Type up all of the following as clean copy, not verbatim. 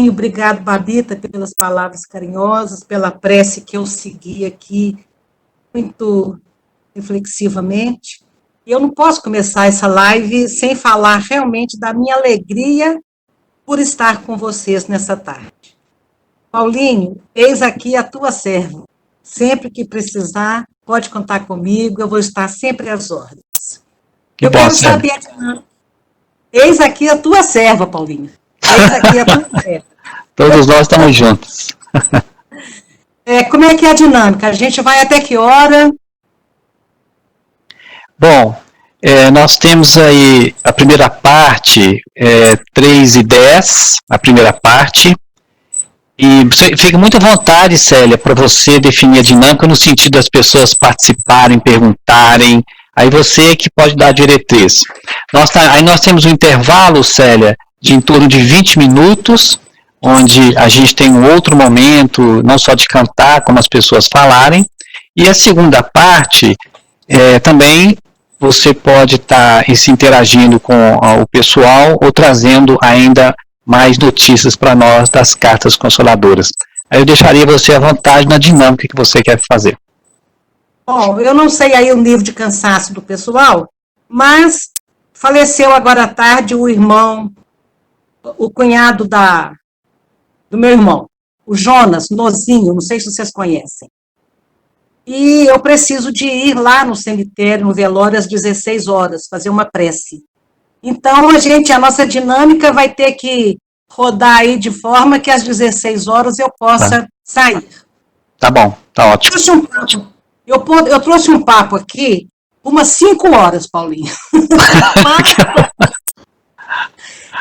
Obrigado, Babita, pelas palavras carinhosas, pela prece que eu segui aqui muito reflexivamente. E eu não posso começar essa live sem falar realmente da minha alegria por estar com vocês nessa tarde. Paulinho, eis aqui a tua serva. Sempre que precisar, pode contar comigo, eu vou estar sempre às ordens. Que eu bom, quero Célia. saber, eis aqui a tua serva, Paulinho. Eis aqui a tua serva. Todos nós estamos juntos. Como é que é a dinâmica? A gente vai até que hora? Bom, nós temos aí a primeira parte, 3:10, a primeira parte, e fica muito à vontade, Célia, para você definir a dinâmica no sentido das pessoas participarem, perguntarem, aí você que pode dar a diretriz. Aí nós temos um intervalo, Célia, de em torno de 20 minutos, onde a gente tem um outro momento, não só de cantar, como as pessoas falarem, e a segunda parte, também você pode estar se interagindo com o pessoal ou trazendo ainda mais notícias para nós das cartas consoladoras. Aí eu deixaria você à vontade na dinâmica que você quer fazer. Bom, eu não sei aí o nível de cansaço do pessoal, mas faleceu agora à tarde o irmão, o cunhado do meu irmão, o Jonas Nozinho, não sei se vocês conhecem. E eu preciso de ir lá no cemitério, no velório, às 16 horas, fazer uma prece. Então, a nossa dinâmica vai ter que rodar aí de forma que às 16 horas eu possa sair. Tá bom, tá ótimo. Eu trouxe um papo aqui, umas 5 horas, Paulinho.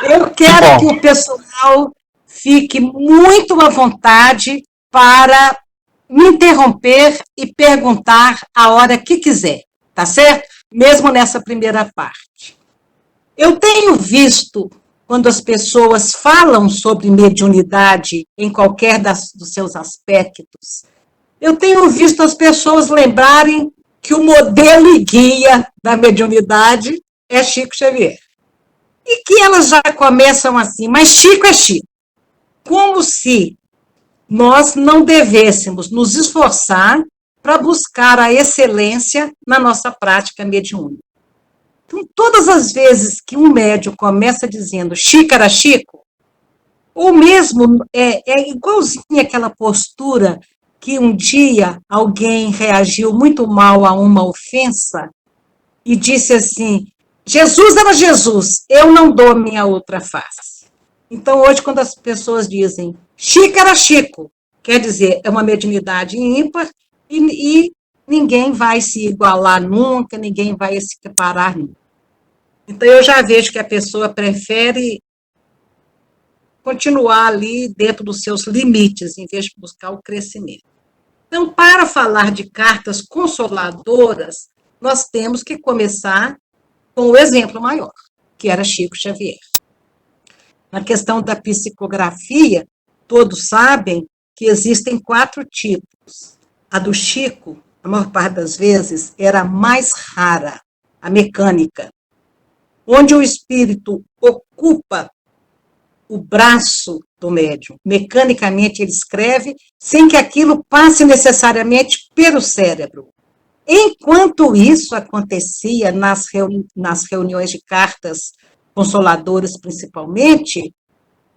Eu quero que o pessoal fique muito à vontade para me interromper e perguntar a hora que quiser, tá certo? Mesmo nessa primeira parte. Eu tenho visto, quando as pessoas falam sobre mediunidade em qualquer dos seus aspectos, eu tenho visto as pessoas lembrarem que o modelo e guia da mediunidade é Chico Xavier. E que elas já começam assim, mas Chico é Chico. Como se nós não devêssemos nos esforçar para buscar a excelência na nossa prática mediúnica. Então, todas as vezes que um médium começa dizendo Chico era Chico, ou mesmo é igualzinho aquela postura que um dia alguém reagiu muito mal a uma ofensa e disse assim, Jesus era Jesus, eu não dou minha outra face. Então, hoje, quando as pessoas dizem Chico era Chico, quer dizer, é uma mediunidade ímpar e ninguém vai se igualar nunca, ninguém vai se separar nunca. Então, eu já vejo que a pessoa prefere continuar ali dentro dos seus limites, em vez de buscar o crescimento. Então, para falar de cartas consoladoras, nós temos que começar com o exemplo maior, que era Chico Xavier. Na questão da psicografia, todos sabem que existem 4 tipos. A do Chico, a maior parte das vezes, era mais rara, a mecânica, onde o espírito ocupa o braço do médium. Mecanicamente ele escreve, sem que aquilo passe necessariamente pelo cérebro. Enquanto isso acontecia nas reuniões de cartas consoladoras, principalmente,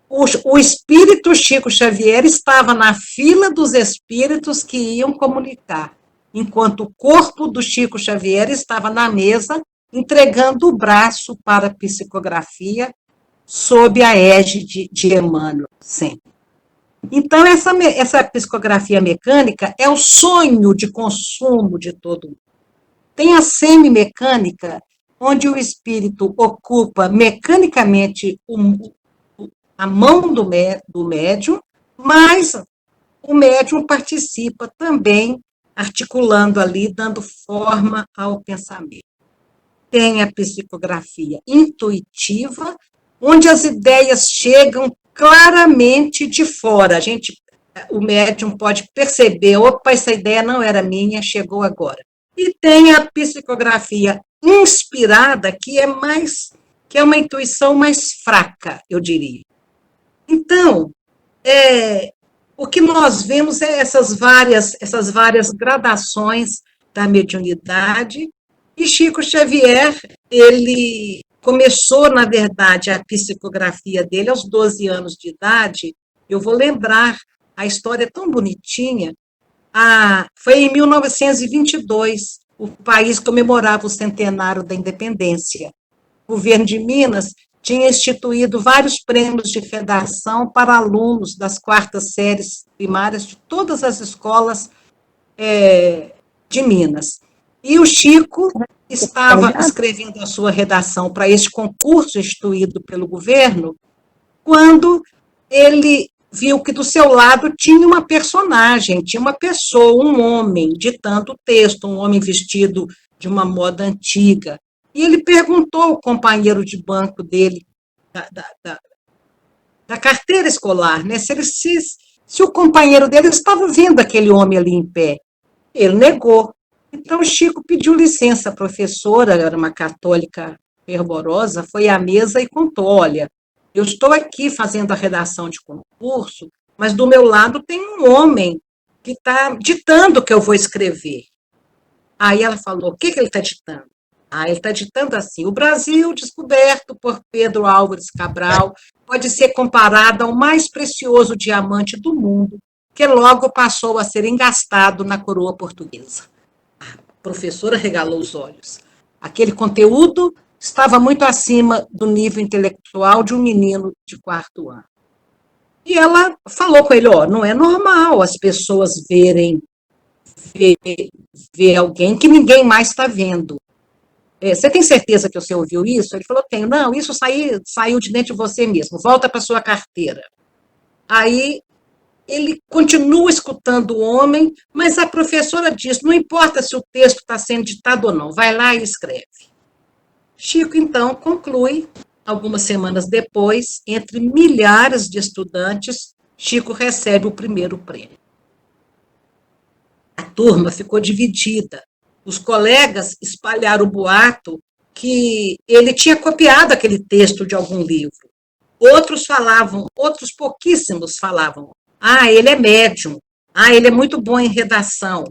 o espírito Chico Xavier estava na fila dos espíritos que iam comunicar, enquanto o corpo do Chico Xavier estava na mesa, entregando o braço para a psicografia, sob a égide de Emmanuel, sempre. Então, essa psicografia mecânica é o sonho de consumo de todo mundo. Tem a semimecânica, onde o espírito ocupa mecanicamente a mão do médium, mas o médium participa também, articulando ali, dando forma ao pensamento. Tem a psicografia intuitiva, onde as ideias chegam claramente de fora. O médium pode perceber, opa, essa ideia não era minha, chegou agora. E tem a psicografia inspirada, que é uma intuição mais fraca, eu diria. Então, o que nós vemos é essas várias gradações da mediunidade, e Chico Xavier, ele começou, na verdade, a psicografia dele aos 12 anos de idade. Eu vou lembrar, a história é tão bonitinha. Foi em 1922, o país comemorava o centenário da independência. O governo de Minas tinha instituído vários prêmios de redação para alunos das quartas séries primárias de todas as escolas de Minas. E o Chico estava escrevendo a sua redação para este concurso instituído pelo governo, quando ele viu que do seu lado tinha uma personagem, tinha uma pessoa, um homem, ditando o texto, um homem vestido de uma moda antiga. E ele perguntou ao companheiro de banco dele, da carteira escolar, né, se o companheiro dele estava vendo aquele homem ali em pé. Ele negou. Então, o Chico pediu licença à professora, era uma católica fervorosa, foi à mesa e contou: olha, eu estou aqui fazendo a redação de concurso, mas do meu lado tem um homem que está ditando o que eu vou escrever. Aí ela falou: o que ele está ditando? Ele está ditando assim: o Brasil, descoberto por Pedro Álvares Cabral, pode ser comparado ao mais precioso diamante do mundo, que logo passou a ser engastado na coroa portuguesa. A professora regalou os olhos. Aquele conteúdo estava muito acima do nível intelectual de um menino de 4º ano. E ela falou com ele: não é normal as pessoas ver alguém que ninguém mais está vendo. Você tem certeza que você ouviu isso? Ele falou: tenho. Não, isso saiu de dentro de você mesmo, volta para sua carteira. Aí ele continua escutando o homem, mas a professora diz: não importa se o texto está sendo ditado ou não, vai lá e escreve. Chico, então, conclui, algumas semanas depois, entre milhares de estudantes, Chico recebe o primeiro prêmio. A turma ficou dividida. Os colegas espalharam o boato que ele tinha copiado aquele texto de algum livro. Outros pouquíssimos falavam: ele é médium, ele é muito bom em redação.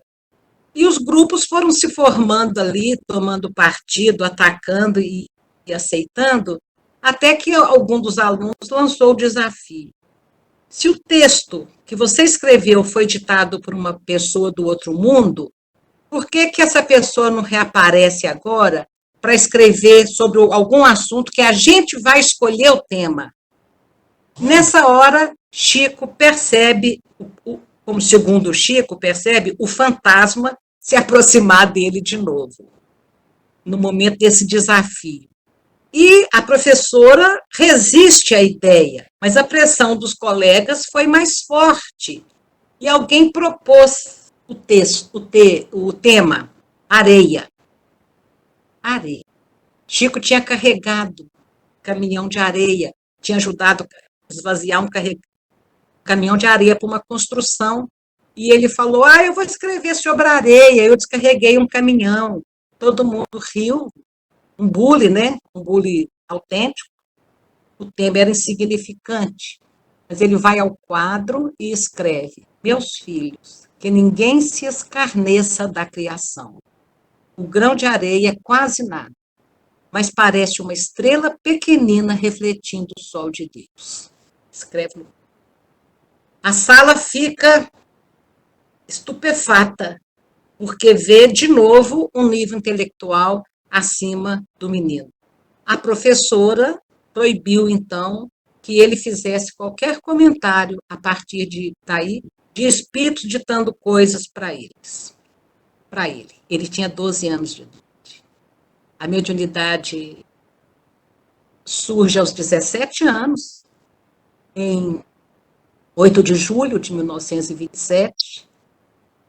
E os grupos foram se formando ali, tomando partido, atacando e aceitando, até que algum dos alunos lançou o desafio: se o texto que você escreveu foi ditado por uma pessoa do outro mundo, por que essa pessoa não reaparece agora para escrever sobre algum assunto que a gente vai escolher o tema? Nessa hora, Chico percebe, como segundo Chico, percebe o fantasma se aproximar dele de novo, no momento desse desafio. E a professora resiste à ideia, mas a pressão dos colegas foi mais forte. E alguém propôs o tema: areia. Areia. Chico tinha carregado caminhão de areia, tinha ajudado a esvaziar um caminhão de areia para uma construção, e ele falou: eu vou escrever sobre areia, eu descarreguei um caminhão. Todo mundo riu, um bullying, né? Um bullying autêntico. O tema era insignificante, mas ele vai ao quadro e escreve: meus filhos, que ninguém se escarneça da criação. O grão de areia é quase nada, mas parece uma estrela pequenina refletindo o sol de Deus. Escreve. A sala fica estupefata, porque vê de novo um nível intelectual acima do menino. A professora proibiu, então, que ele fizesse qualquer comentário a partir daí, de espíritos ditando coisas para eles. Para ele. Ele tinha 12 anos de idade. A mediunidade surge aos 17 anos, em 8 de julho de 1927,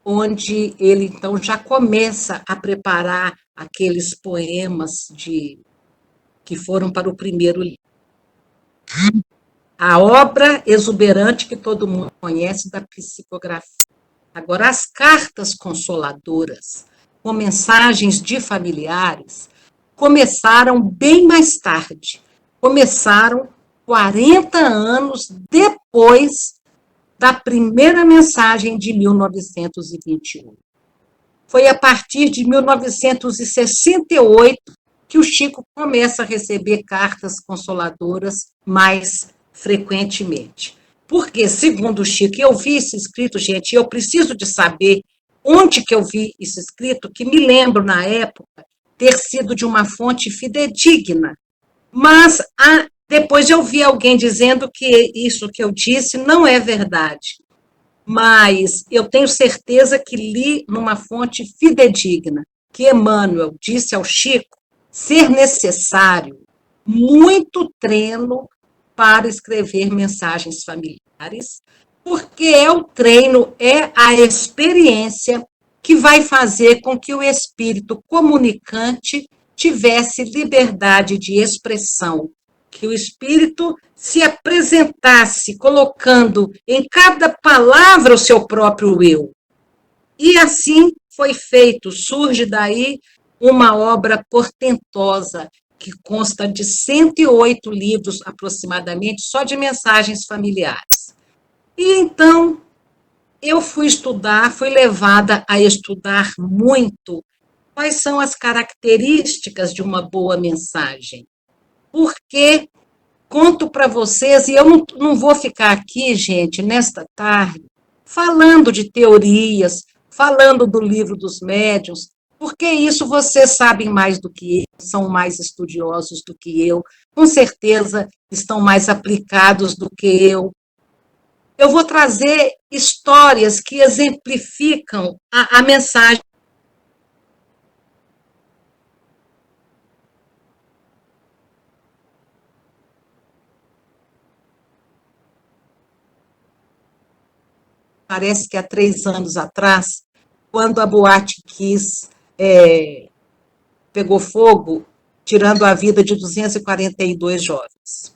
onde ele, então, já começa a preparar aqueles poemas que foram para o primeiro livro. A obra exuberante que todo mundo conhece da psicografia. Agora, as cartas consoladoras, com mensagens de familiares, começaram bem mais tarde. Começaram 40 anos depois da primeira mensagem de 1921. Foi a partir de 1968 que o Chico começa a receber cartas consoladoras mais frequentemente. Porque, segundo o Chico, eu vi esse escrito, gente, eu preciso de saber onde que eu vi esse escrito, que me lembro, na época, ter sido de uma fonte fidedigna. Mas depois eu vi alguém dizendo que isso que eu disse não é verdade. Mas eu tenho certeza que li numa fonte fidedigna, que Emmanuel disse ao Chico ser necessário muito treino para escrever mensagens familiares, porque o treino, é a experiência que vai fazer com que o espírito comunicante tivesse liberdade de expressão, que o espírito se apresentasse colocando em cada palavra o seu próprio eu. E assim foi feito, surge daí uma obra portentosa, que consta de 108 livros aproximadamente, só de mensagens familiares. E então eu fui levada a estudar muito quais são as características de uma boa mensagem. Porque conto para vocês, e eu não vou ficar aqui, gente, nesta tarde, falando de teorias, falando do livro dos médiuns, porque isso vocês sabem mais do que eu, são mais estudiosos do que eu, com certeza estão mais aplicados do que eu. Eu vou trazer histórias que exemplificam a mensagem. Parece que há 3 anos atrás, quando a Boate Kiss pegou fogo, tirando a vida de 242 jovens.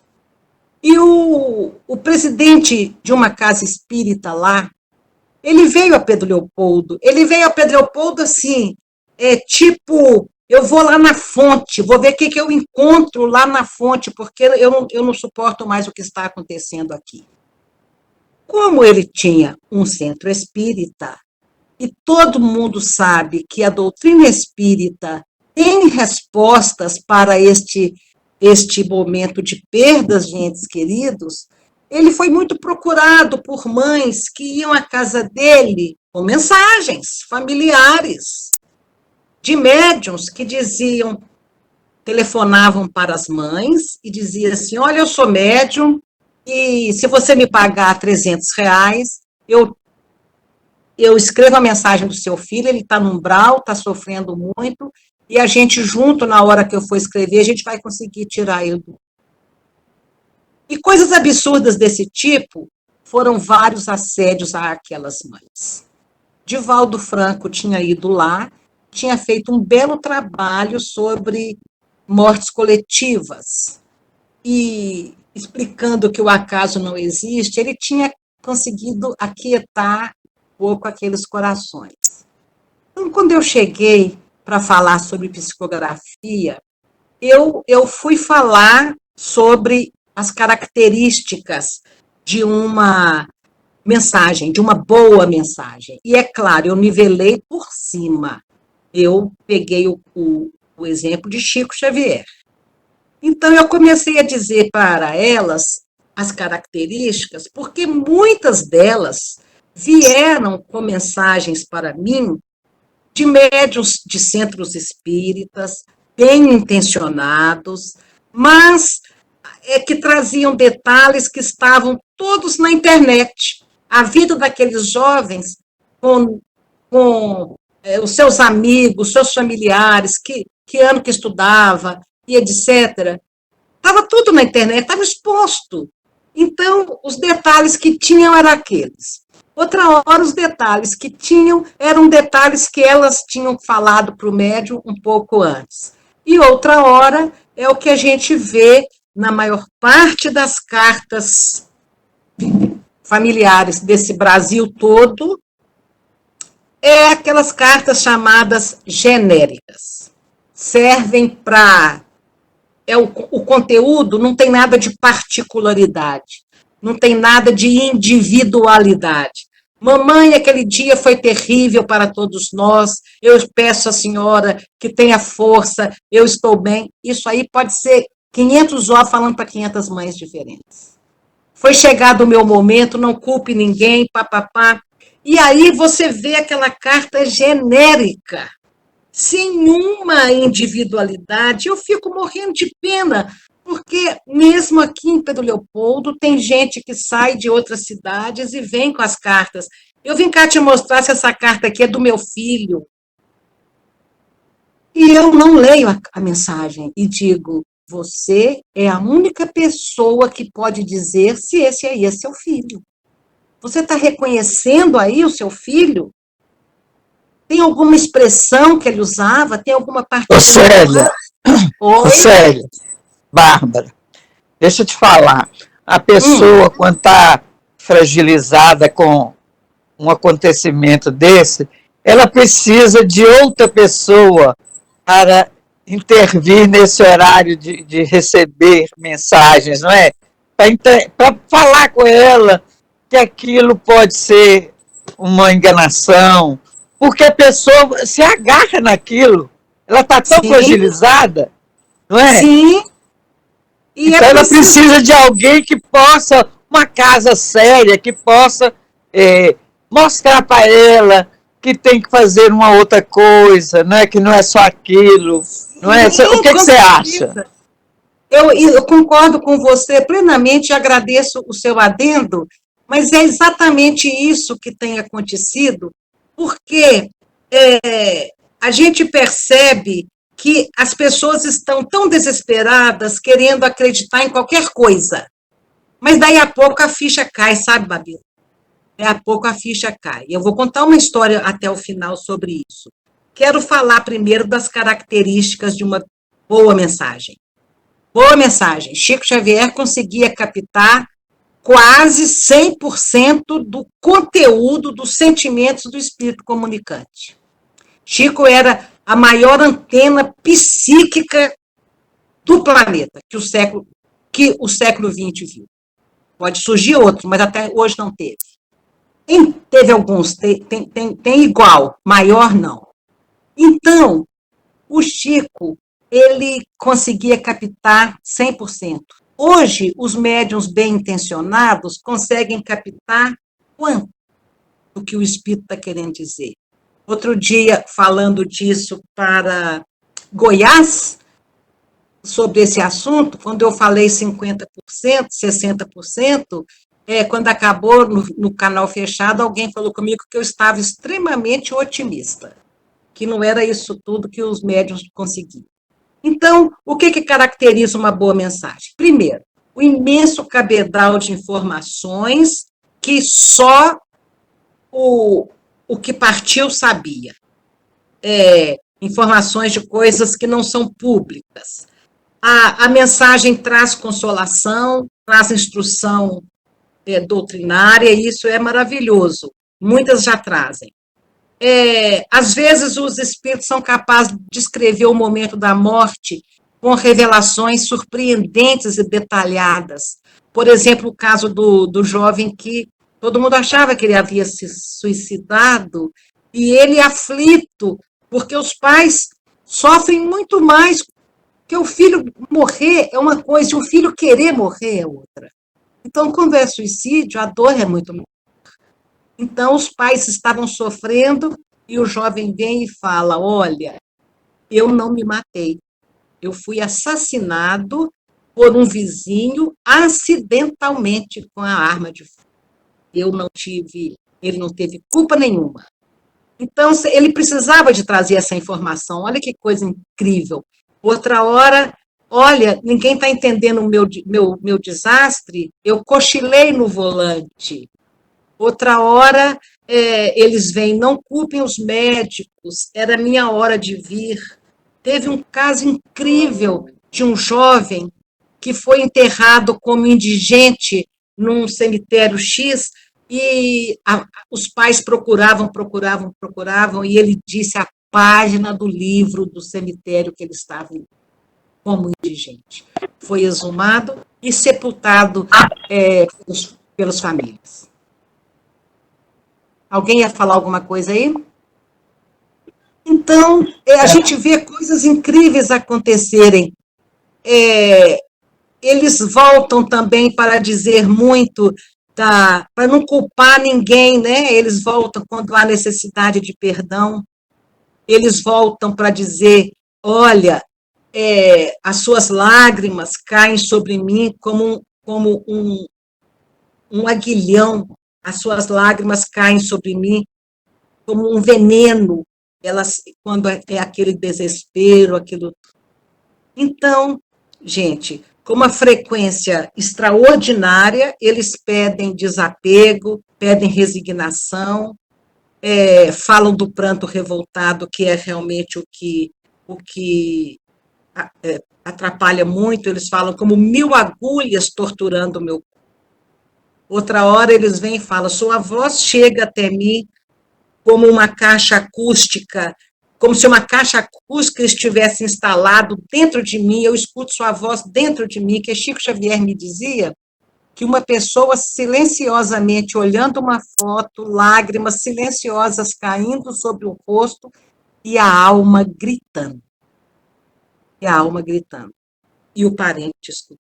E o presidente de uma casa espírita lá, ele veio a Pedro Leopoldo assim, tipo, eu vou lá na fonte, vou ver o que eu encontro lá na fonte, porque eu não suporto mais o que está acontecendo aqui. Como ele tinha um centro espírita, e todo mundo sabe que a doutrina espírita tem respostas para este momento de perdas de entes queridos, ele foi muito procurado por mães que iam à casa dele com mensagens familiares, de médiuns que diziam, telefonavam para as mães e diziam assim, olha, eu sou médium, e se você me pagar R$300, eu escrevo a mensagem do seu filho, ele está no umbral, está sofrendo muito, e a gente junto, na hora que eu for escrever, a gente vai conseguir tirar ele do... E coisas absurdas desse tipo foram vários assédios àquelas mães. Divaldo Franco tinha ido lá, tinha feito um belo trabalho sobre mortes coletivas, e explicando que o acaso não existe, ele tinha conseguido aquietar um pouco aqueles corações. Então, quando eu cheguei para falar sobre psicografia, eu fui falar sobre as características de uma mensagem, de uma boa mensagem. E, é claro, eu nivelei por cima. Eu peguei o exemplo de Chico Xavier. Então, eu comecei a dizer para elas as características, porque muitas delas vieram com mensagens para mim de médiuns de centros espíritas, bem intencionados, mas que traziam detalhes que estavam todos na internet. A vida daqueles jovens com os seus amigos, seus familiares, que ano que estudava, e etc. Estava tudo na internet, estava exposto. Então, os detalhes que tinham eram aqueles. Outra hora, os detalhes que tinham eram detalhes que elas tinham falado para o médium um pouco antes. E outra hora é o que a gente vê na maior parte das cartas familiares desse Brasil todo, é aquelas cartas chamadas genéricas. Servem para o conteúdo não tem nada de particularidade, não tem nada de individualidade. Mamãe, aquele dia foi terrível para todos nós, eu peço à senhora que tenha força, eu estou bem. Isso aí pode ser 500 ovos falando para 500 mães diferentes. Foi chegado o meu momento, não culpe ninguém, papapá. E aí você vê aquela carta genérica, sem uma individualidade. Eu fico morrendo de pena, porque mesmo aqui em Pedro Leopoldo tem gente que sai de outras cidades e vem com as cartas. Eu vim cá te mostrar se essa carta aqui é do meu filho. E eu não leio a mensagem e digo, você é a única pessoa que pode dizer se esse aí é seu filho. Você está reconhecendo aí o seu filho? Tem alguma expressão que ele usava? Tem alguma parte... Célia, Célia, Bárbara, deixa eu te falar. A pessoa, quando está fragilizada com um acontecimento desse, ela precisa de outra pessoa para intervir nesse horário de receber mensagens, não é? Para falar com ela que aquilo pode ser uma enganação, porque a pessoa se agarra naquilo, ela está tão fragilizada, não é? Sim. E então ela precisa de alguém que possa, uma casa séria, que possa mostrar para ela que tem que fazer uma outra coisa, né? Que não é só aquilo. Não é? O que você acha? Eu concordo com você plenamente e agradeço o seu adendo, mas é exatamente isso que tem acontecido, porque a gente percebe que as pessoas estão tão desesperadas, querendo acreditar em qualquer coisa. Mas daí a pouco a ficha cai, sabe, Babi? Daí a pouco a ficha cai. Eu vou contar uma história até o final sobre isso. Quero falar primeiro das características de uma boa mensagem. Boa mensagem. Chico Xavier conseguia captar quase 100% do conteúdo dos sentimentos do espírito comunicante. Chico era a maior antena psíquica do planeta que o século XX viu. Pode surgir outro, mas até hoje não teve. Teve alguns, tem igual, maior não. Então, o Chico, ele conseguia captar 100%. Hoje, os médiuns bem intencionados conseguem captar quanto do que o espírito está querendo dizer. Outro dia, falando disso para Goiás, sobre esse assunto, quando eu falei 50%, 60%, quando acabou no canal fechado, alguém falou comigo que eu estava extremamente otimista, que não era isso tudo que os médiuns conseguiam. Então, o que caracteriza uma boa mensagem? Primeiro, o imenso cabedal de informações que só o que partiu sabia. Informações de coisas que não são públicas. A mensagem traz consolação, traz instrução doutrinária, e isso é maravilhoso. Muitas já trazem. Às vezes, os espíritos são capazes de descrever o momento da morte com revelações surpreendentes e detalhadas. Por exemplo, o caso do jovem que todo mundo achava que ele havia se suicidado, e ele aflito, porque os pais sofrem muito mais, porque o filho morrer é uma coisa, e o filho querer morrer é outra. Então, quando é suicídio, a dor é muito maior. Então, os pais estavam sofrendo e o jovem vem e fala, olha, eu não me matei, eu fui assassinado por um vizinho acidentalmente com a arma de fogo. Ele não teve culpa nenhuma. Então, ele precisava de trazer essa informação. Olha que coisa incrível. Outra hora, olha, ninguém está entendendo o meu desastre, eu cochilei no volante. Outra hora, eles vêm, não culpem os médicos, era minha hora de vir. Teve um caso incrível de um jovem que foi enterrado como indigente num cemitério X, e os pais procuravam, e ele disse a página do livro do cemitério que ele estava em. como indigente. Foi exumado e sepultado pelos famílias. Alguém ia falar alguma coisa aí? Então, a gente vê coisas incríveis acontecerem. Eles voltam também para dizer muito, para não culpar ninguém, né? Eles voltam quando há necessidade de perdão. Eles voltam para dizer, olha, as suas lágrimas caem sobre mim como um aguilhão, as suas lágrimas caem sobre mim como um veneno, quando é aquele desespero, aquilo. Então, gente, com uma frequência extraordinária, eles pedem desapego, pedem resignação, falam do pranto revoltado, que é realmente o que atrapalha muito. Eles falam como 1000 agulhas torturando o meu corpo. Outra hora eles vêm e falam, sua voz chega até mim como uma caixa acústica, como se uma caixa acústica estivesse instalado dentro de mim, eu escuto sua voz dentro de mim, que Chico Xavier me dizia que uma pessoa silenciosamente olhando uma foto, lágrimas silenciosas caindo sobre o rosto e a alma gritando. E a alma gritando. E o parente escutando.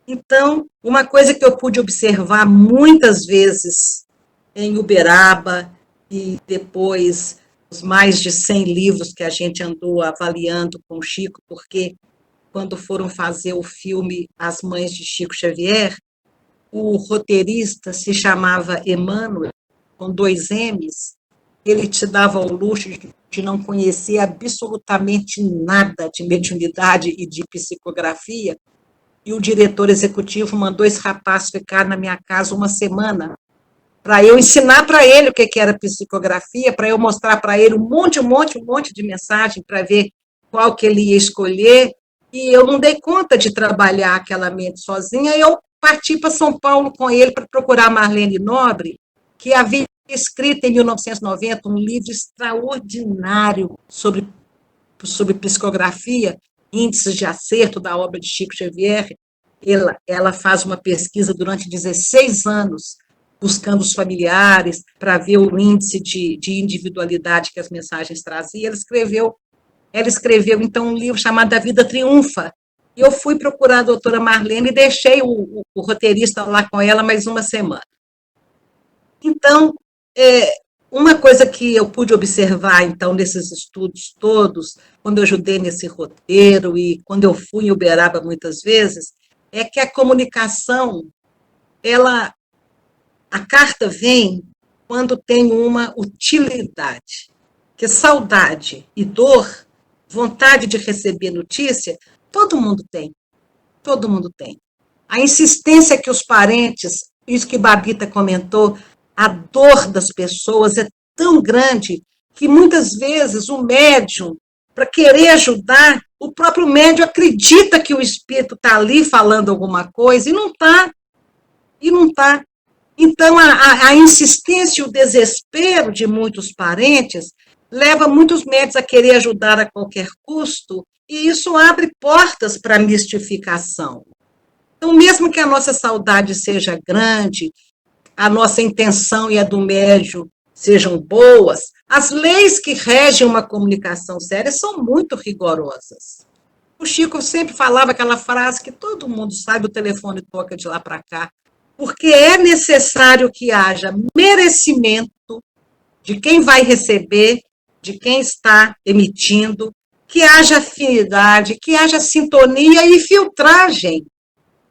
Então, uma coisa que eu pude observar muitas vezes em Uberaba e depois os mais de 100 livros que a gente andou avaliando com o Chico, porque quando foram fazer o filme As Mães de Chico Xavier, o roteirista se chamava Emmanuel, com 2 M's, ele te dava o luxo de não conhecer absolutamente nada de mediunidade e de psicografia, e o diretor executivo mandou esse rapaz ficar na minha casa uma semana, para eu ensinar para ele o que era psicografia, para eu mostrar para ele um monte de mensagem, para ver qual que ele ia escolher, e eu não dei conta de trabalhar aquela mente sozinha, e eu parti para São Paulo com ele para procurar Marlene Nobre, que havia escrito em 1990 um livro extraordinário sobre psicografia, índices de acerto da obra de Chico Xavier. Ela faz uma pesquisa durante 16 anos, buscando os familiares, para ver o índice de individualidade que as mensagens traziam. Ela escreveu, então, um livro chamado A Vida Triunfa. E eu fui procurar a doutora Marlene e deixei o roteirista lá com ela mais uma semana. Então, uma coisa que eu pude observar, então, nesses estudos todos, quando eu ajudei nesse roteiro e quando eu fui em Uberaba muitas vezes, é que a comunicação, a carta vem quando tem uma utilidade. Que saudade e dor, vontade de receber notícia, todo mundo tem. Todo mundo tem. A insistência que os parentes, isso que Babita comentou, a dor das pessoas é tão grande que muitas vezes o médium, para querer ajudar, o próprio médium acredita que o espírito está ali falando alguma coisa e não está. E não está. Então, a insistência e o desespero de muitos parentes leva muitos médicos a querer ajudar a qualquer custo, e isso abre portas para a mistificação. Então, mesmo que a nossa saudade seja grande, a nossa intenção e a do médium sejam boas, as leis que regem uma comunicação séria são muito rigorosas. O Chico sempre falava aquela frase que todo mundo sabe, o telefone toca de lá para cá, porque é necessário que haja merecimento de quem vai receber, de quem está emitindo, que haja afinidade, que haja sintonia e filtragem,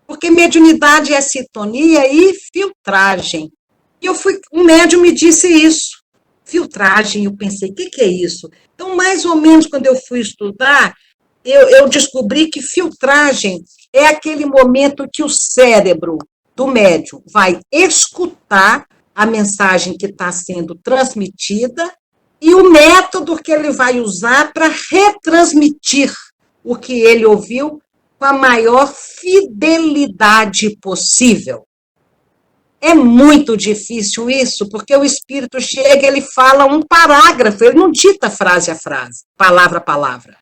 porque mediunidade é sintonia e filtragem. E um médium me disse isso, filtragem, eu pensei, o que é isso? Então, mais ou menos, quando eu fui estudar, eu descobri que filtragem é aquele momento que o cérebro do médium vai escutar a mensagem que está sendo transmitida e o método que ele vai usar para retransmitir o que ele ouviu com a maior fidelidade possível. É muito difícil isso, porque o espírito chega, ele fala um parágrafo, ele não dita frase a frase, palavra a palavra.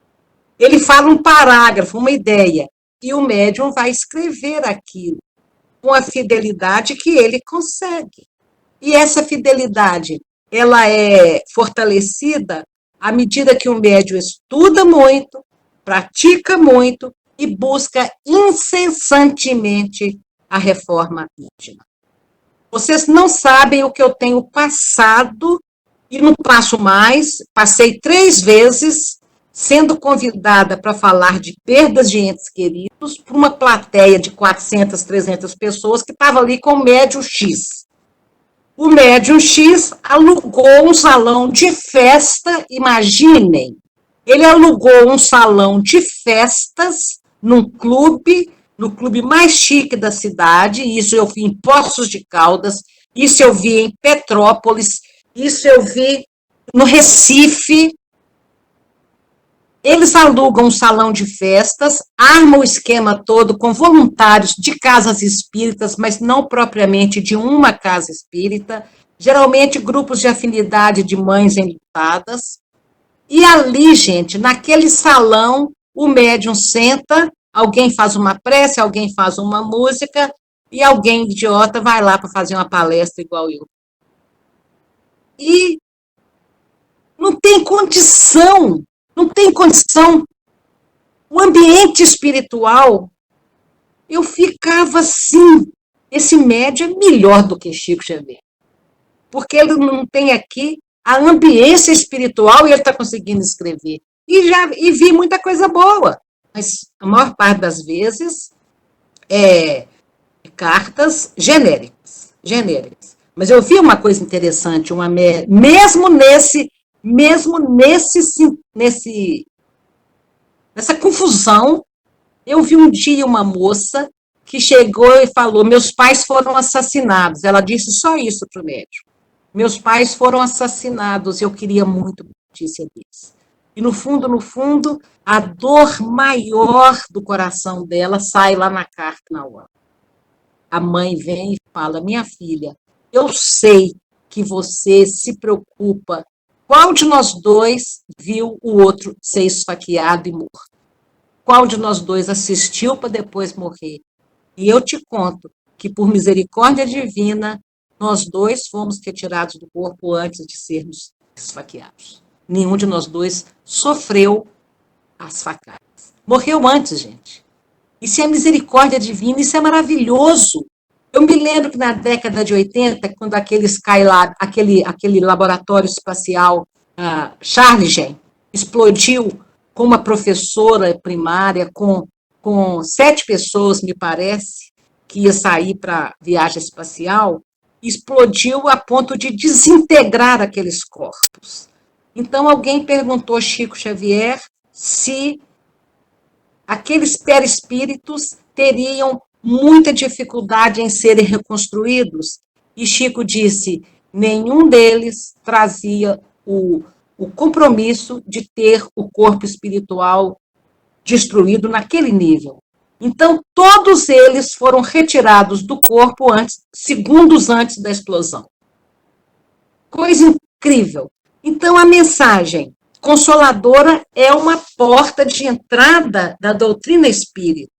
Ele fala um parágrafo, uma ideia, e o médium vai escrever aquilo com a fidelidade que ele consegue. E essa fidelidade, ela é fortalecida à medida que o médium estuda muito, pratica muito e busca incessantemente a reforma íntima. Vocês não sabem o que eu tenho passado e não passo mais. Passei 3 vezes sendo convidada para falar de perdas de entes queridos por uma plateia de 400, 300 pessoas que estava ali com o médium X. O médium X alugou um salão de festa, imaginem. Ele alugou um salão de festas no clube mais chique da cidade, isso eu vi em Poços de Caldas, isso eu vi em Petrópolis, isso eu vi no Recife. Eles alugam um salão de festas, armam o esquema todo com voluntários de casas espíritas, mas não propriamente de uma casa espírita, geralmente grupos de afinidade de mães enlutadas. E ali, gente, naquele salão, o médium senta, alguém faz uma prece, alguém faz uma música, e alguém idiota vai lá para fazer uma palestra igual eu. E não tem condição. Não tem condição. O ambiente espiritual, eu ficava assim. Esse médium é melhor do que Chico Xavier. Porque ele não tem aqui a ambiência espiritual e ele está conseguindo escrever. E vi muita coisa boa. Mas a maior parte das vezes é cartas genéricas. Mas eu vi uma coisa interessante, nessa confusão, eu vi um dia uma moça que chegou e falou, meus pais foram assassinados. Ela disse só isso para o médium. Meus pais foram assassinados, eu queria muito notícia deles. E no fundo, a dor maior do coração dela sai lá na carta, na hora. A mãe vem e fala, minha filha, eu sei que você se preocupa. Qual de nós dois viu o outro ser esfaqueado e morto? Qual de nós dois assistiu para depois morrer? E eu te conto que, por misericórdia divina, nós dois fomos retirados do corpo antes de sermos esfaqueados. Nenhum de nós dois sofreu as facadas. Morreu antes, gente. Isso é misericórdia divina, isso é maravilhoso. Eu me lembro que na década de 80, quando aquele Skylab, aquele laboratório espacial Charlie explodiu com uma professora primária, com 7 pessoas, me parece, que ia sair para viagem espacial, explodiu a ponto de desintegrar aqueles corpos. Então, alguém perguntou a Chico Xavier se aqueles perispíritos teriam muita dificuldade em serem reconstruídos. E Chico disse, nenhum deles trazia o compromisso de ter o corpo espiritual destruído naquele nível. Então, todos eles foram retirados do corpo segundos antes da explosão. Coisa incrível. Então, a mensagem consoladora é uma porta de entrada da doutrina espírita.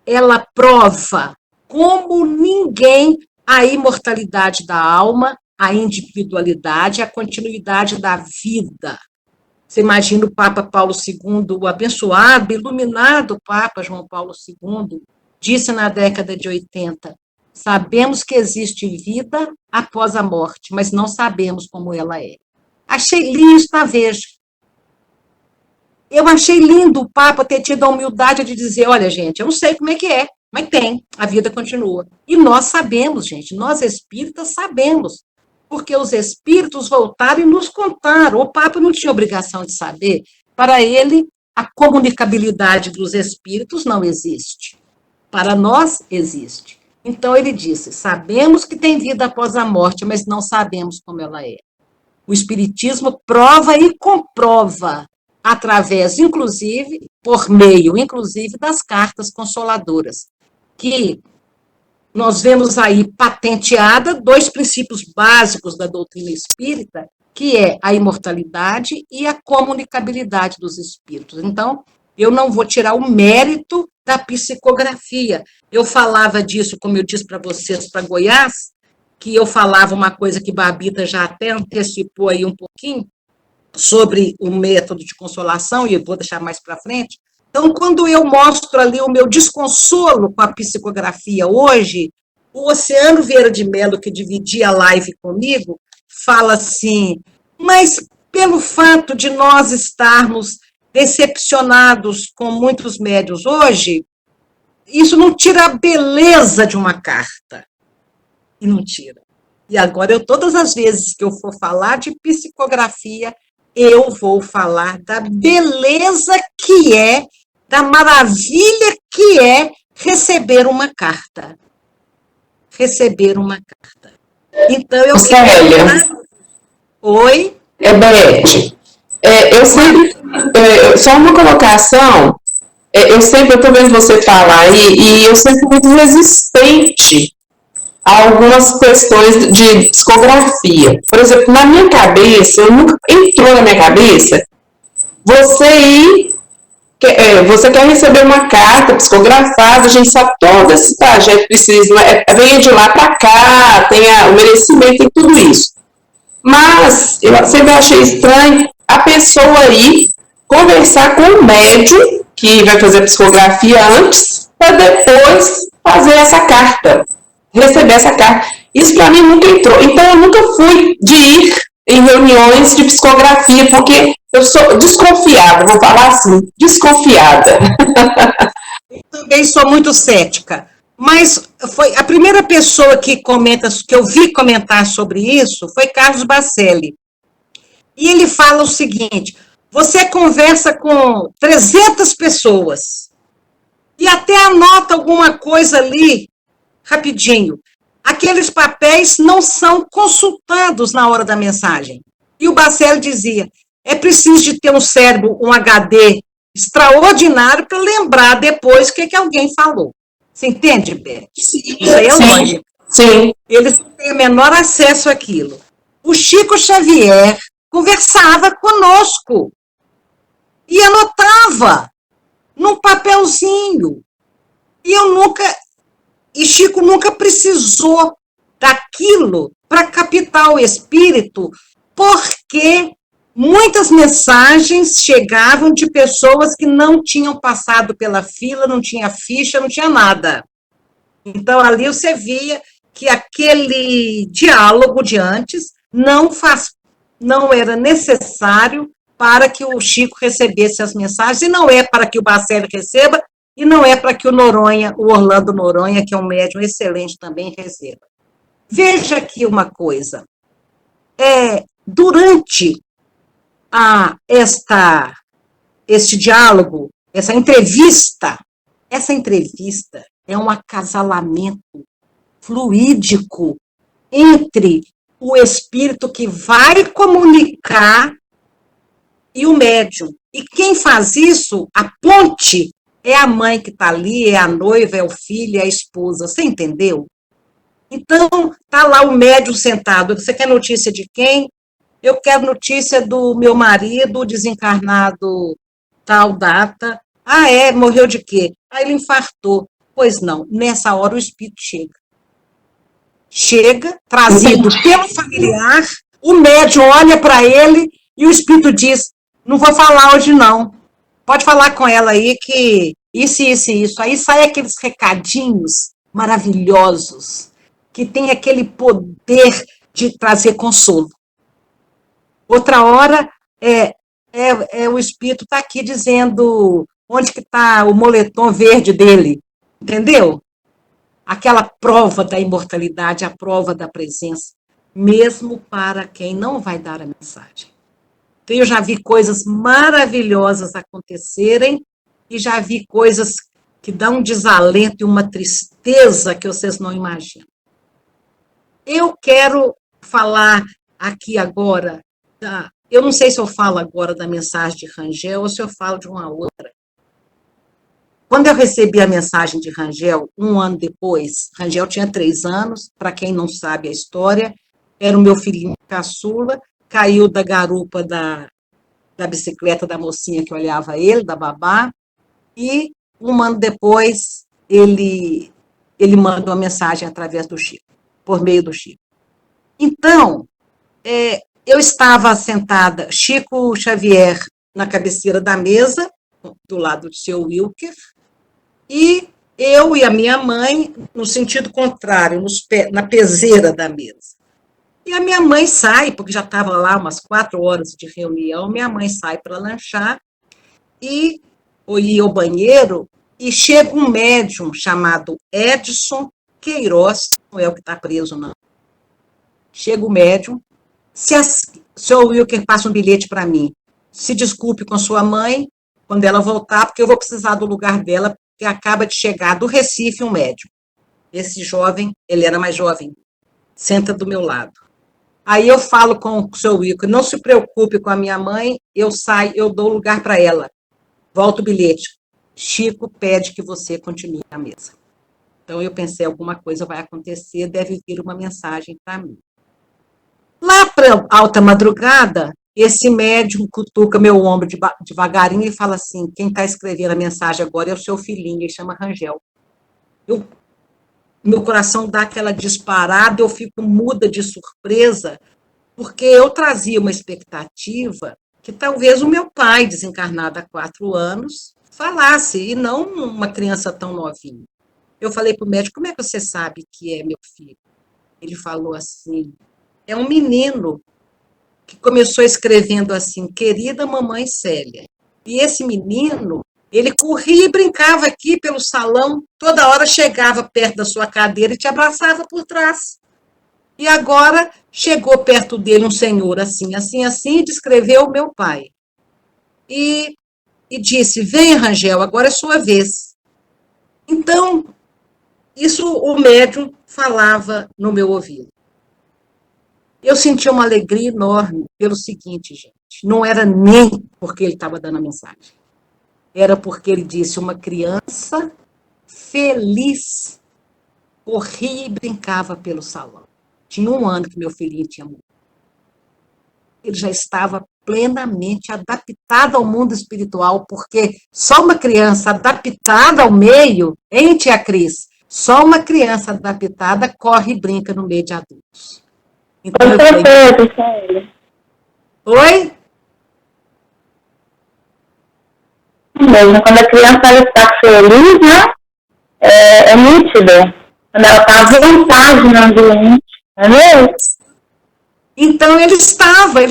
Ela prova como ninguém a imortalidade da alma, a individualidade, a continuidade da vida. Você imagina o Papa Paulo II, o abençoado, iluminado Papa João Paulo II, disse na década de 80, sabemos que existe vida após a morte, mas não sabemos como ela é. Achei lindo, tá, veja. Eu achei lindo o Papa ter tido a humildade de dizer, olha, gente, eu não sei como é que é, mas tem, a vida continua. E nós sabemos, gente, nós espíritas sabemos, porque os espíritos voltaram e nos contaram. O Papa não tinha obrigação de saber. Para ele, a comunicabilidade dos espíritos não existe. Para nós, existe. Então, ele disse, sabemos que tem vida após a morte, mas não sabemos como ela é. O espiritismo prova e comprova através, inclusive, por meio, inclusive, das cartas consoladoras, que nós vemos aí patenteada 2 princípios básicos da doutrina espírita, que é a imortalidade e a comunicabilidade dos espíritos. Então, eu não vou tirar o mérito da psicografia. Eu falava disso, como eu disse para vocês, para Goiás, que eu falava uma coisa que Babita já até antecipou aí um pouquinho, sobre o método de consolação, e eu vou deixar mais para frente. Então, quando eu mostro ali o meu desconsolo com a psicografia hoje, o Oceano Vieira de Mello, que dividia a live comigo, fala assim, mas pelo fato de nós estarmos decepcionados com muitos médiuns hoje, isso não tira a beleza de uma carta. E não tira. E agora, todas as vezes que eu for falar de psicografia, eu vou falar da beleza que é, da maravilha que é receber uma carta. Receber uma carta. Então, eu... Célia. Oi? Beth. Eu sempre... só uma colocação. Eu estou vendo você falar aí, e eu sempre fui muito resistente a algumas questões de psicografia. Por exemplo, na minha cabeça, nunca entrou na minha cabeça, você quer receber uma carta psicografada, a gente sabe todo esse trajeto precisa, vem de lá para cá, tem o merecimento, tem tudo isso. Mas eu sempre achei estranho a pessoa aí conversar com o médium que vai fazer a psicografia antes, para depois fazer essa carta, receber essa carta. Isso para mim nunca entrou. Então eu nunca fui de ir em reuniões de psicografia, porque eu sou desconfiada, vou falar assim, desconfiada. Eu também sou muito cética, mas foi a primeira pessoa que eu vi comentar sobre isso foi Carlos Bacelli. E ele fala o seguinte, você conversa com 300 pessoas e até anota alguma coisa ali, rapidinho. Aqueles papéis não são consultados na hora da mensagem. E o Bacelli dizia, é preciso de ter um cérebro, um HD extraordinário para lembrar depois o que alguém falou. Você entende, Beth? Isso aí é lógico. Sim. Eles não têm o menor acesso àquilo. O Chico Xavier conversava conosco e anotava num papelzinho. E Chico nunca precisou daquilo para captar o espírito, porque muitas mensagens chegavam de pessoas que não tinham passado pela fila, não tinha ficha, não tinha nada. Então, ali você via que aquele diálogo de antes não era necessário para que o Chico recebesse as mensagens, e não é para que o Bacelli receba, e não é para que o Orlando Noronha, que é um médium excelente, também receba. Veja aqui uma coisa. Durante este diálogo, essa entrevista é um acasalamento fluídico entre o espírito que vai comunicar e o médium. E quem faz isso, a ponte, é a mãe que está ali, é a noiva, é o filho, é a esposa. Você entendeu? Então, está lá o médium sentado. Você quer notícia de quem? Eu quero notícia do meu marido, desencarnado tal data. Morreu de quê? Ele infartou. Pois não, nessa hora o espírito chega. Chega, trazido pelo familiar, o médium olha para ele e o espírito diz, não vou falar hoje não. Pode falar com ela aí que isso. Aí sai aqueles recadinhos maravilhosos, que tem aquele poder de trazer consolo. Outra hora, o espírito está aqui dizendo onde que está o moletom verde dele, entendeu? Aquela prova da imortalidade, a prova da presença, mesmo para quem não vai dar a mensagem. Então, eu já vi coisas maravilhosas acontecerem e já vi coisas que dão um desalento e uma tristeza que vocês não imaginam. Eu quero falar aqui agora, eu não sei se eu falo agora da mensagem de Rangel ou se eu falo de uma outra. Quando eu recebi a mensagem de Rangel, 1 ano depois, Rangel tinha 3 anos, para quem não sabe a história, era o meu filhinho caçula, caiu da garupa da bicicleta da mocinha que olhava ele, da babá, e um ano depois ele manda uma mensagem através do Chico, por meio do Chico. Então, eu estava sentada, Chico Xavier na cabeceira da mesa, do lado do seu Wilker, e eu e a minha mãe no sentido contrário, na peseira da mesa. E a minha mãe sai, porque já estava lá umas 4 horas de reunião, minha mãe sai para lanchar e ir ao banheiro, e chega um médium chamado Edson Queiroz, não é o que está preso, não. Chega o médium, o senhor Wilker passa um bilhete para mim, se desculpe com sua mãe, quando ela voltar, porque eu vou precisar do lugar dela, porque acaba de chegar do Recife um médium. Esse jovem, ele era mais jovem, senta do meu lado. Aí eu falo com o seu Wilker, não se preocupe com a minha mãe, eu saio, eu dou lugar para ela. Volta o bilhete. Chico pede que você continue na mesa. Então eu pensei, alguma coisa vai acontecer, deve vir uma mensagem para mim. Lá para alta madrugada, esse médium cutuca meu ombro devagarinho e fala assim, quem está escrevendo a mensagem agora é o seu filhinho, ele chama Rangel. Meu coração dá aquela disparada, eu fico muda de surpresa, porque eu trazia uma expectativa que talvez o meu pai, desencarnado há 4 anos, falasse, e não uma criança tão novinha. Eu falei para o médico, como é que você sabe que é meu filho? Ele falou assim, é um menino que começou escrevendo assim, querida mamãe Célia. E esse menino, ele corria e brincava aqui pelo salão, toda hora chegava perto da sua cadeira e te abraçava por trás. E agora chegou perto dele um senhor assim, assim, assim, e descreveu o meu pai. E disse, vem, Rangel, agora é sua vez. Então, isso o médium falava no meu ouvido. Eu senti uma alegria enorme pelo seguinte, gente, não era nem porque ele estava dando a mensagem, era porque ele disse, uma criança feliz corria e brincava pelo salão. Tinha 1 ano que meu filhinho tinha morrido. Ele já estava plenamente adaptado ao mundo espiritual, porque só uma criança adaptada ao meio, hein, tia Cris? Só uma criança adaptada corre e brinca no meio de adultos. Então, com certeza, Célia. Oi? Mesmo quando a criança ela está feliz, né? É nítido. Quando ela está à vontade no ambiente, não é mesmo? Então, ele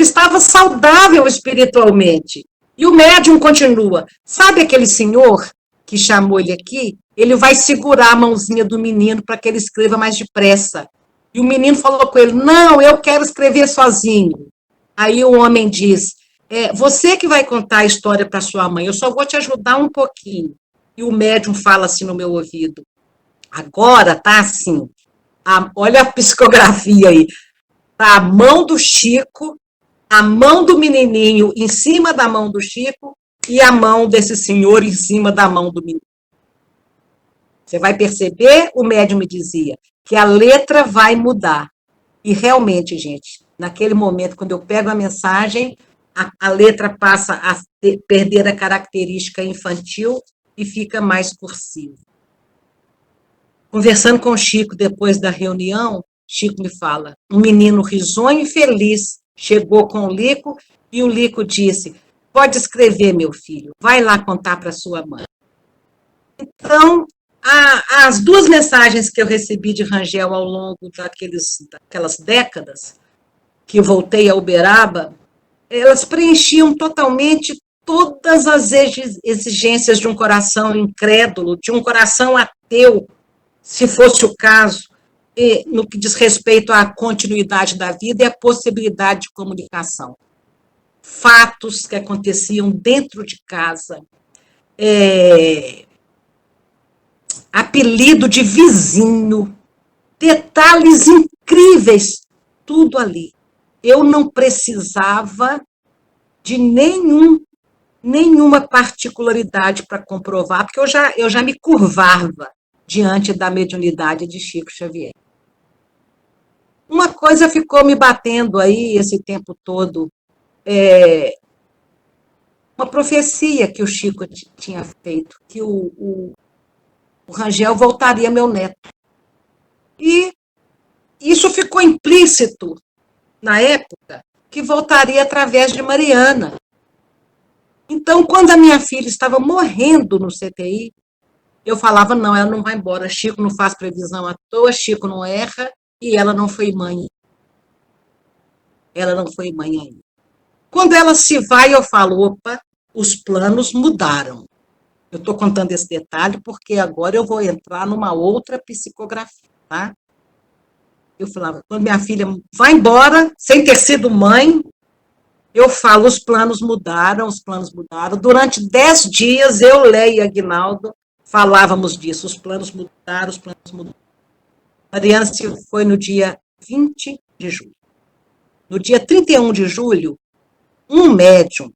estava saudável espiritualmente. E o médium continua. Sabe aquele senhor que chamou ele aqui? Ele vai segurar a mãozinha do menino para que ele escreva mais depressa. E o menino falou com ele, não, eu quero escrever sozinho. Aí o homem diz, você que vai contar a história para sua mãe, eu só vou te ajudar um pouquinho. E o médium fala assim no meu ouvido, agora tá assim, olha a psicografia aí, tá a mão do Chico, a mão do menininho em cima da mão do Chico e a mão desse senhor em cima da mão do menino. Você vai perceber, o médium me dizia, que a letra vai mudar. E realmente, gente, naquele momento, quando eu pego a mensagem, a letra passa a perder a característica infantil e fica mais cursiva. Conversando com o Chico depois da reunião, Chico me fala, um menino risonho e feliz chegou com o Lico e o Lico disse, pode escrever, meu filho, vai lá contar para sua mãe. Então, as 2 mensagens que eu recebi de Rangel ao longo daquelas décadas, que eu voltei a Uberaba, elas preenchiam totalmente todas as exigências de um coração incrédulo, de um coração ateu, se fosse o caso, no que diz respeito à continuidade da vida e à possibilidade de comunicação. Fatos que aconteciam dentro de casa, apelido de vizinho, detalhes incríveis, tudo ali. Eu não precisava de nenhuma particularidade para comprovar, porque eu já me curvava diante da mediunidade de Chico Xavier. uma coisa ficou me batendo aí esse tempo todo, uma profecia que o Chico tinha feito, que o Rangel voltaria meu neto. E isso ficou implícito, na época, que voltaria através de Mariana. Então, quando a minha filha estava morrendo no CTI, eu falava, não, ela não vai embora, Chico não faz previsão à toa, Chico não erra, e ela não foi mãe. Ela não foi mãe ainda. Quando ela se vai, eu falo, opa, os planos mudaram. Eu estou contando esse detalhe porque agora eu vou entrar numa outra psicografia, tá? Eu falava, quando minha filha vai embora, sem ter sido mãe, eu falo, os planos mudaram, os planos mudaram. Durante 10 dias, eu, Leia e Aguinaldo, falávamos disso, os planos mudaram, os planos mudaram. Mariana foi no dia 20 de julho. No dia 31 de julho, um médium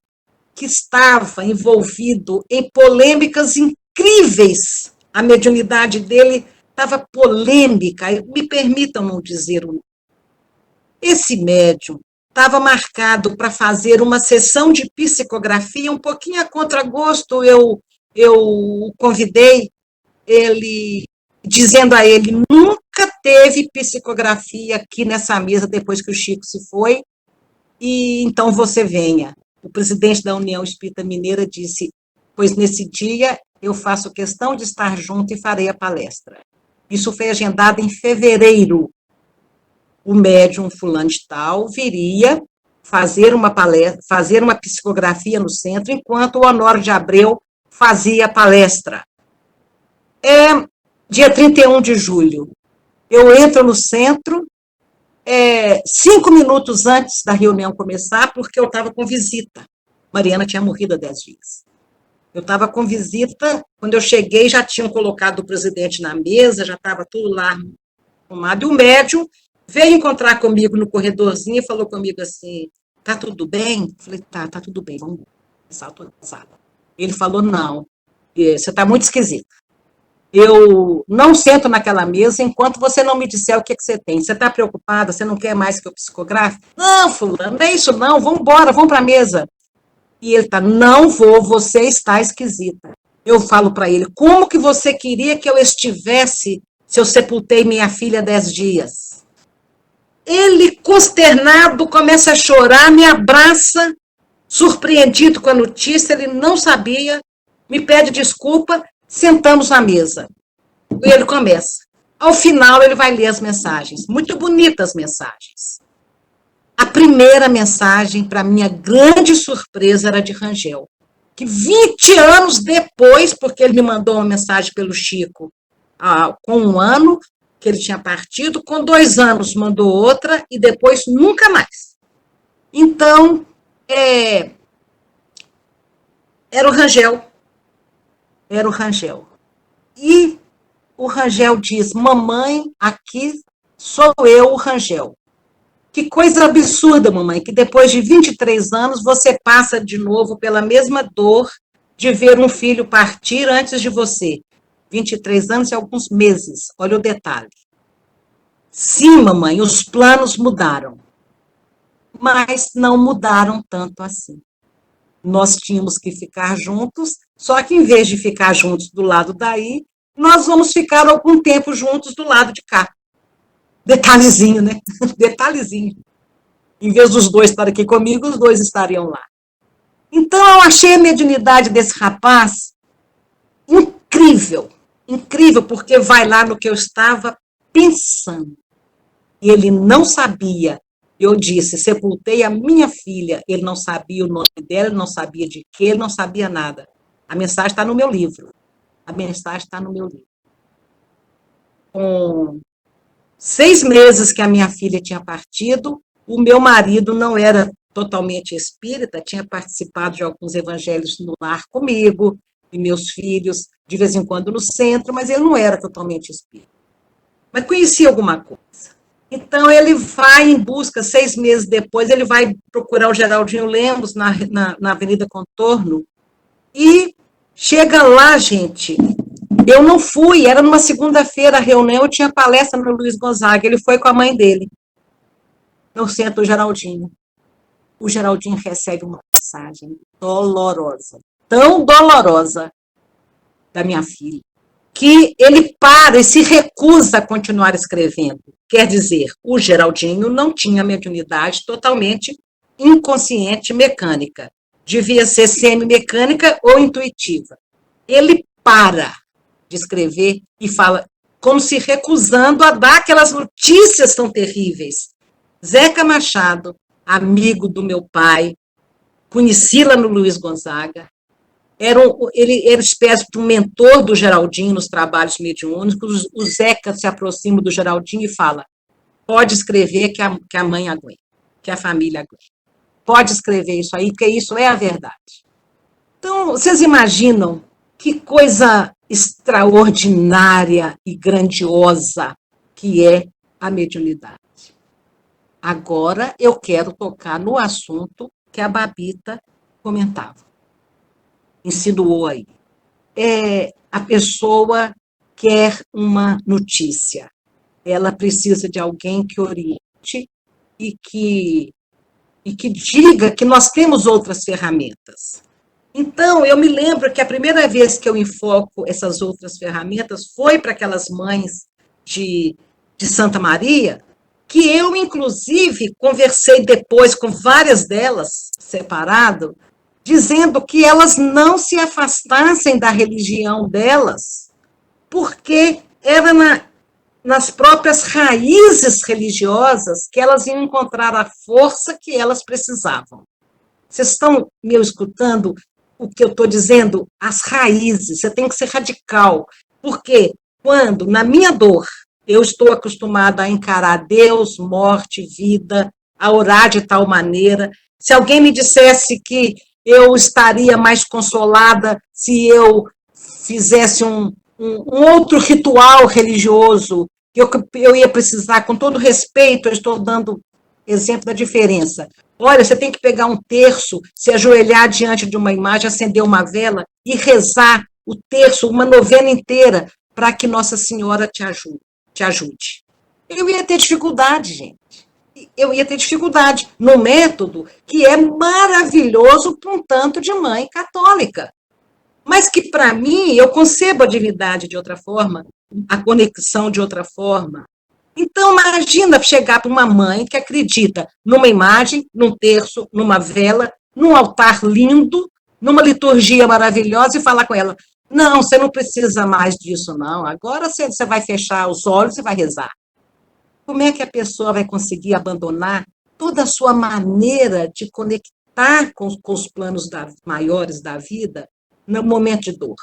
que estava envolvido em polêmicas incríveis, a mediunidade dele estava polêmica, me permitam não dizer o nome. Esse médium estava marcado para fazer uma sessão de psicografia, um pouquinho a contragosto, eu o convidei, ele, dizendo a ele, nunca teve psicografia aqui nessa mesa depois que o Chico se foi, e então você venha. O presidente da União Espírita Mineira disse, pois nesse dia eu faço questão de estar junto e farei a palestra. Isso foi agendado em fevereiro. O médium fulano de tal viria fazer uma palestra, fazer uma psicografia no centro, enquanto o Honório de Abreu fazia a palestra. Dia 31 de julho, eu entro no centro, 5 minutos antes da reunião começar, porque eu estava com visita. Mariana tinha morrido há 10 dias. Eu estava com visita, quando eu cheguei, já tinham colocado o presidente na mesa, já estava tudo lá arrumado, e o médium veio encontrar comigo no corredorzinho e falou comigo assim, tá tudo bem? Eu falei, tá tudo bem, vamos começar, estou cansada. Ele falou, não, você está muito esquisita. Eu não sento naquela mesa enquanto você não me disser o que você tem. Você está preocupada? Você não quer mais que eu psicografe? Não, fulano, não é isso não, vamos embora, vamos para a mesa. E ele está, não vou, você está esquisita. Eu falo para ele, como que você queria que eu estivesse se eu sepultei minha filha 10 dias? Ele, consternado, começa a chorar, me abraça, surpreendido com a notícia, ele não sabia, me pede desculpa, sentamos na mesa. E ele começa. Ao final, ele vai ler as mensagens. Muito bonitas mensagens. A primeira mensagem, para minha grande surpresa, era de Rangel. Que 20 anos depois, porque ele me mandou uma mensagem pelo Chico, com 1 ano que ele tinha partido, com 2 anos mandou outra, e depois nunca mais. Então, era o Rangel. Era o Rangel. E o Rangel diz, mamãe, aqui sou eu, o Rangel. Que coisa absurda, mamãe, que depois de 23 anos você passa de novo pela mesma dor de ver um filho partir antes de você. 23 anos e alguns meses, olha o detalhe. Sim, mamãe, os planos mudaram, mas não mudaram tanto assim. Nós tínhamos que ficar juntos, só que em vez de ficar juntos do lado daí, nós vamos ficar algum tempo juntos do lado de cá. Detalhezinho, né? Detalhezinho. Em vez dos 2 estarem aqui comigo, os 2 estariam lá. Então, eu achei a mediunidade desse rapaz incrível. Incrível, porque vai lá no que eu estava pensando. E ele não sabia. Eu disse, sepultei a minha filha. Ele não sabia o nome dela, ele não sabia de quê, ele não sabia nada. A mensagem está no meu livro. A mensagem está no meu livro. Com 6 meses que a minha filha tinha partido, o meu marido não era totalmente espírita, tinha participado de alguns evangelhos no lar comigo, e meus filhos, de vez em quando no centro, mas ele não era totalmente espírita. Mas conhecia alguma coisa. Então, ele vai em busca, 6 meses depois, ele vai procurar o Geraldinho Lemos na Avenida Contorno, e chega lá, gente, eu não fui, era numa segunda-feira a reunião, eu tinha palestra no Luiz Gonzaga, ele foi com a mãe dele. no centro do Geraldinho. O Geraldinho recebe uma mensagem dolorosa, tão dolorosa, da minha filha, que ele para e se recusa a continuar escrevendo. Quer dizer, o Geraldinho não tinha mediunidade totalmente inconsciente mecânica. Devia ser semi-mecânica ou intuitiva. Ele para de escrever e fala, como se recusando a dar aquelas notícias tão terríveis. Zeca Machado, amigo do meu pai, conheci-la no Luiz Gonzaga, ele era espécie de um mentor do Geraldinho nos trabalhos mediúnicos. O Zeca se aproxima do Geraldinho e fala, pode escrever que a mãe aguenta, que a família aguenta. Pode escrever isso aí, porque isso é a verdade. Então, vocês imaginam que coisa extraordinária e grandiosa que é a mediunidade. Agora, eu quero tocar no assunto que a Babita comentava. Insinuou aí. A pessoa quer uma notícia. Ela precisa de alguém que oriente e que diga que nós temos outras ferramentas. Então, eu me lembro que a primeira vez que eu enfoco essas outras ferramentas foi para aquelas mães de Santa Maria, que eu, inclusive, conversei depois com várias delas, separado, dizendo que elas não se afastassem da religião delas, porque era nas próprias raízes religiosas que elas iam encontrar a força que elas precisavam. Vocês estão me escutando o que eu estou dizendo? As raízes, você tem que ser radical, porque quando, na minha dor, eu estou acostumada a encarar Deus, morte, vida, a orar de tal maneira, se alguém me dissesse que eu estaria mais consolada se eu fizesse um outro ritual religioso, eu ia precisar, com todo respeito, eu estou dando exemplo da diferença. Olha, você tem que pegar um terço, se ajoelhar diante de uma imagem, acender uma vela e rezar o terço, uma novena inteira, para que Nossa Senhora te ajude. Eu ia ter dificuldade, gente. Eu ia ter dificuldade no método que é maravilhoso para um tanto de mãe católica. Mas que, para mim, eu concebo a divindade de outra forma, a conexão de outra forma. Então, imagina chegar para uma mãe que acredita numa imagem, num terço, numa vela, num altar lindo, numa liturgia maravilhosa e falar com ela, não, você não precisa mais disso, não. Agora você vai fechar os olhos e vai rezar. Como é que a pessoa vai conseguir abandonar toda a sua maneira de conectar com os planos maiores da vida no momento de dor?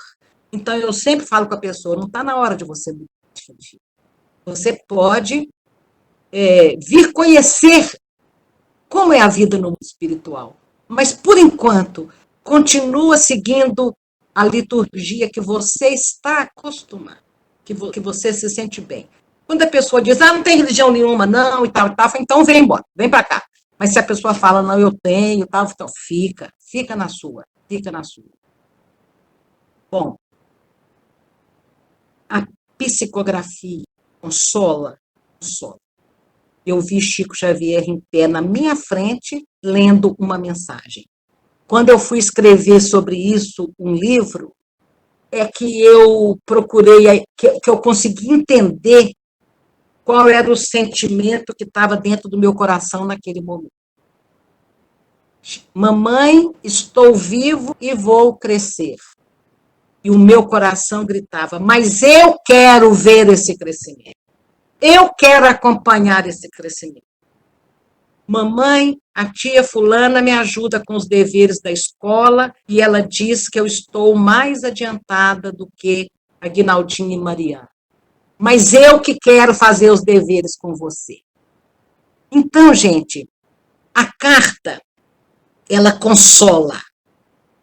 Então, eu sempre falo com a pessoa, não está na hora de você mudar de religião. Você pode vir conhecer como é a vida no mundo espiritual. Mas, por enquanto, continua seguindo a liturgia que você está acostumado, que você se sente bem. Quando a pessoa diz, não tem religião nenhuma, não, e tal, então vem embora, vem para cá. Mas se a pessoa fala, não, eu tenho, tal, então fica na sua. Bom, a psicografia consola. Eu vi Chico Xavier em pé na minha frente, lendo uma mensagem. Quando eu fui escrever sobre isso, um livro, é que eu procurei, que eu consegui entender qual era o sentimento que estava dentro do meu coração naquele momento. Mamãe, estou vivo e vou crescer. E o meu coração gritava, mas eu quero ver esse crescimento. Eu quero acompanhar esse crescimento. Mamãe, a tia fulana me ajuda com os deveres da escola e ela diz que eu estou mais adiantada do que a Guinaldinha e Mariana. Mas eu que quero fazer os deveres com você. Então, gente, a carta, ela consola.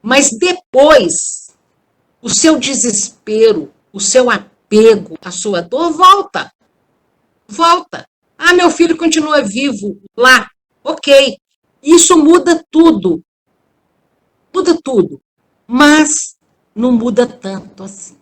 Mas depois, o seu desespero, o seu apego, a sua dor, volta. Meu filho continua vivo lá. Ok. Isso muda tudo. Mas não muda tanto assim.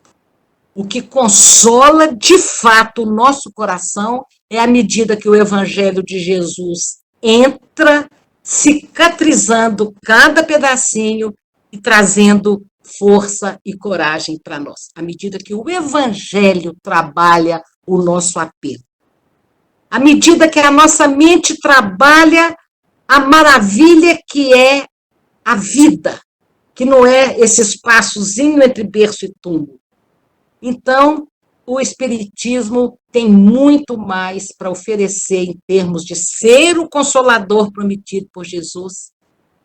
O que consola, de fato, o nosso coração é à medida que o Evangelho de Jesus entra cicatrizando cada pedacinho e trazendo força e coragem para nós, à medida que o Evangelho trabalha o nosso apelo. À medida que a nossa mente trabalha a maravilha que é a vida, que não é esse espaçozinho entre berço e túmulo. Então, o Espiritismo tem muito mais para oferecer em termos de ser o consolador prometido por Jesus.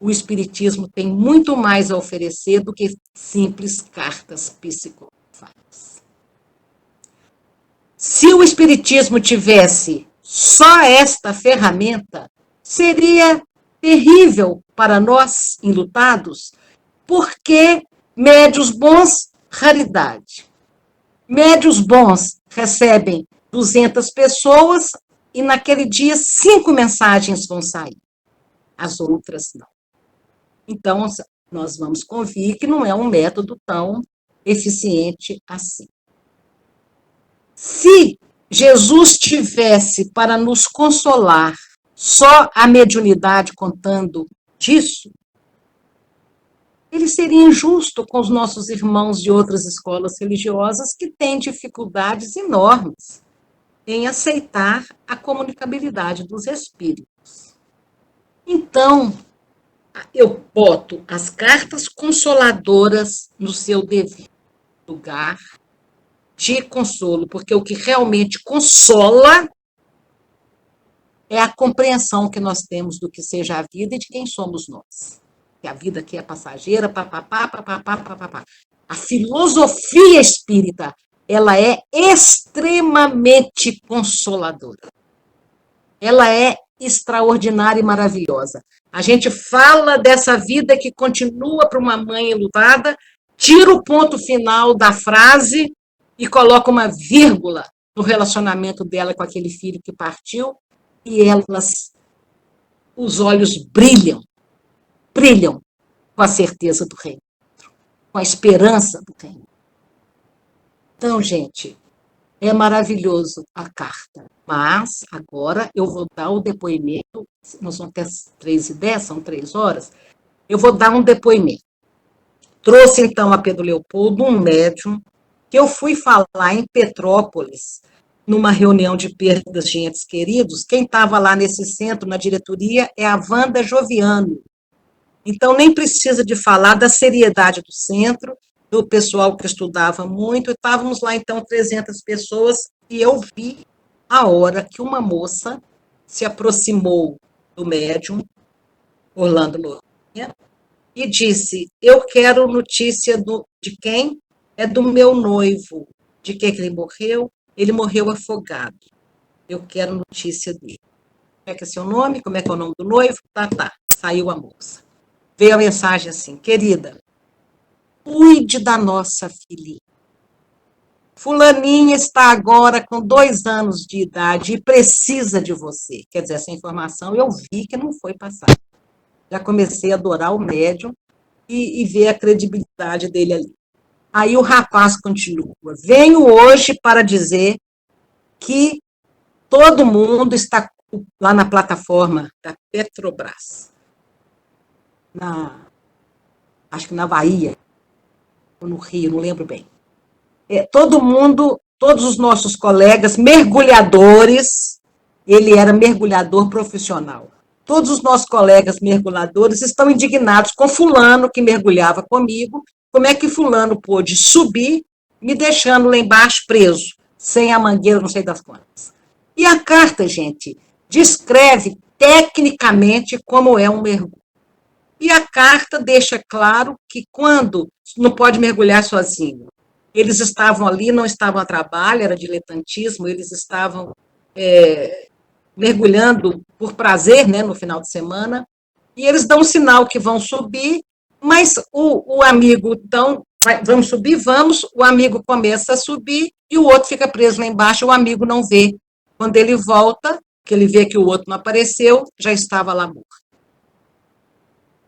O Espiritismo tem muito mais a oferecer do que simples cartas psicografáticas. Se o Espiritismo tivesse só esta ferramenta, seria terrível para nós, enlutados, porque médios bons, raridade. Médios bons recebem 200 pessoas e naquele dia 5 mensagens vão sair. As outras não. Então, nós vamos convir que não é um método tão eficiente assim. Se Jesus tivesse para nos consolar só a mediunidade contando disso, ele seria injusto com os nossos irmãos de outras escolas religiosas que têm dificuldades enormes em aceitar a comunicabilidade dos espíritos. Então, eu boto as cartas consoladoras no seu devido lugar de consolo, porque o que realmente consola é a compreensão que nós temos do que seja a vida e de quem somos nós. Que a vida aqui é passageira, papapá, papapá, papapá. A filosofia espírita, ela é extremamente consoladora. Ela é extraordinária e maravilhosa. A gente fala dessa vida que continua para uma mãe enlutada, tira o ponto final da frase e coloca uma vírgula no relacionamento dela com aquele filho que partiu, e os olhos brilham com a certeza do reino, com a esperança do reino. Então, gente, é maravilhoso a carta, mas agora eu vou dar o depoimento, nós vamos ter 3h10, são 3 horas, eu vou dar um depoimento. Trouxe, então, a Pedro Leopoldo, um médium, que eu fui falar em Petrópolis, numa reunião de perdas de entes queridos. Quem estava lá nesse centro, na diretoria, é a Wanda Joviano. Então, nem precisa de falar da seriedade do centro, do pessoal que estudava muito. Estávamos lá, então, 300 pessoas, e eu vi a hora que uma moça se aproximou do médium, Orlando Noronha, e disse: eu quero notícia de quem? É do meu noivo. De que ele morreu? Ele morreu afogado. Eu quero notícia dele. Como é que é seu nome? Como é que é o nome do noivo? Tá. Saiu a moça. Veio a mensagem assim: querida, cuide da nossa filhinha. Fulaninha está agora com 2 anos de idade e precisa de você. Quer dizer, essa informação eu vi que não foi passada. Já comecei a adorar o médium e ver a credibilidade dele ali. Aí o rapaz continua: venho hoje para dizer que todo mundo está lá na plataforma da Petrobras, acho que na Bahia, ou no Rio, não lembro bem. Todo mundo, todos os nossos colegas mergulhadores, ele era mergulhador profissional, todos os nossos colegas mergulhadores estão indignados com fulano que mergulhava comigo. Como é que fulano pôde subir, me deixando lá embaixo preso, sem a mangueira, não sei das quantas. E a carta, gente, descreve tecnicamente como é um mergulho. E a carta deixa claro que quando não pode mergulhar sozinho, eles estavam ali, não estavam a trabalho, era diletantismo, eles estavam mergulhando por prazer, né, no final de semana, e eles dão um sinal que vão subir, mas o amigo, então, vamos subir, vamos, o amigo começa a subir e o outro fica preso lá embaixo, o amigo não vê. Quando ele volta, que ele vê que o outro não apareceu, já estava lá morto.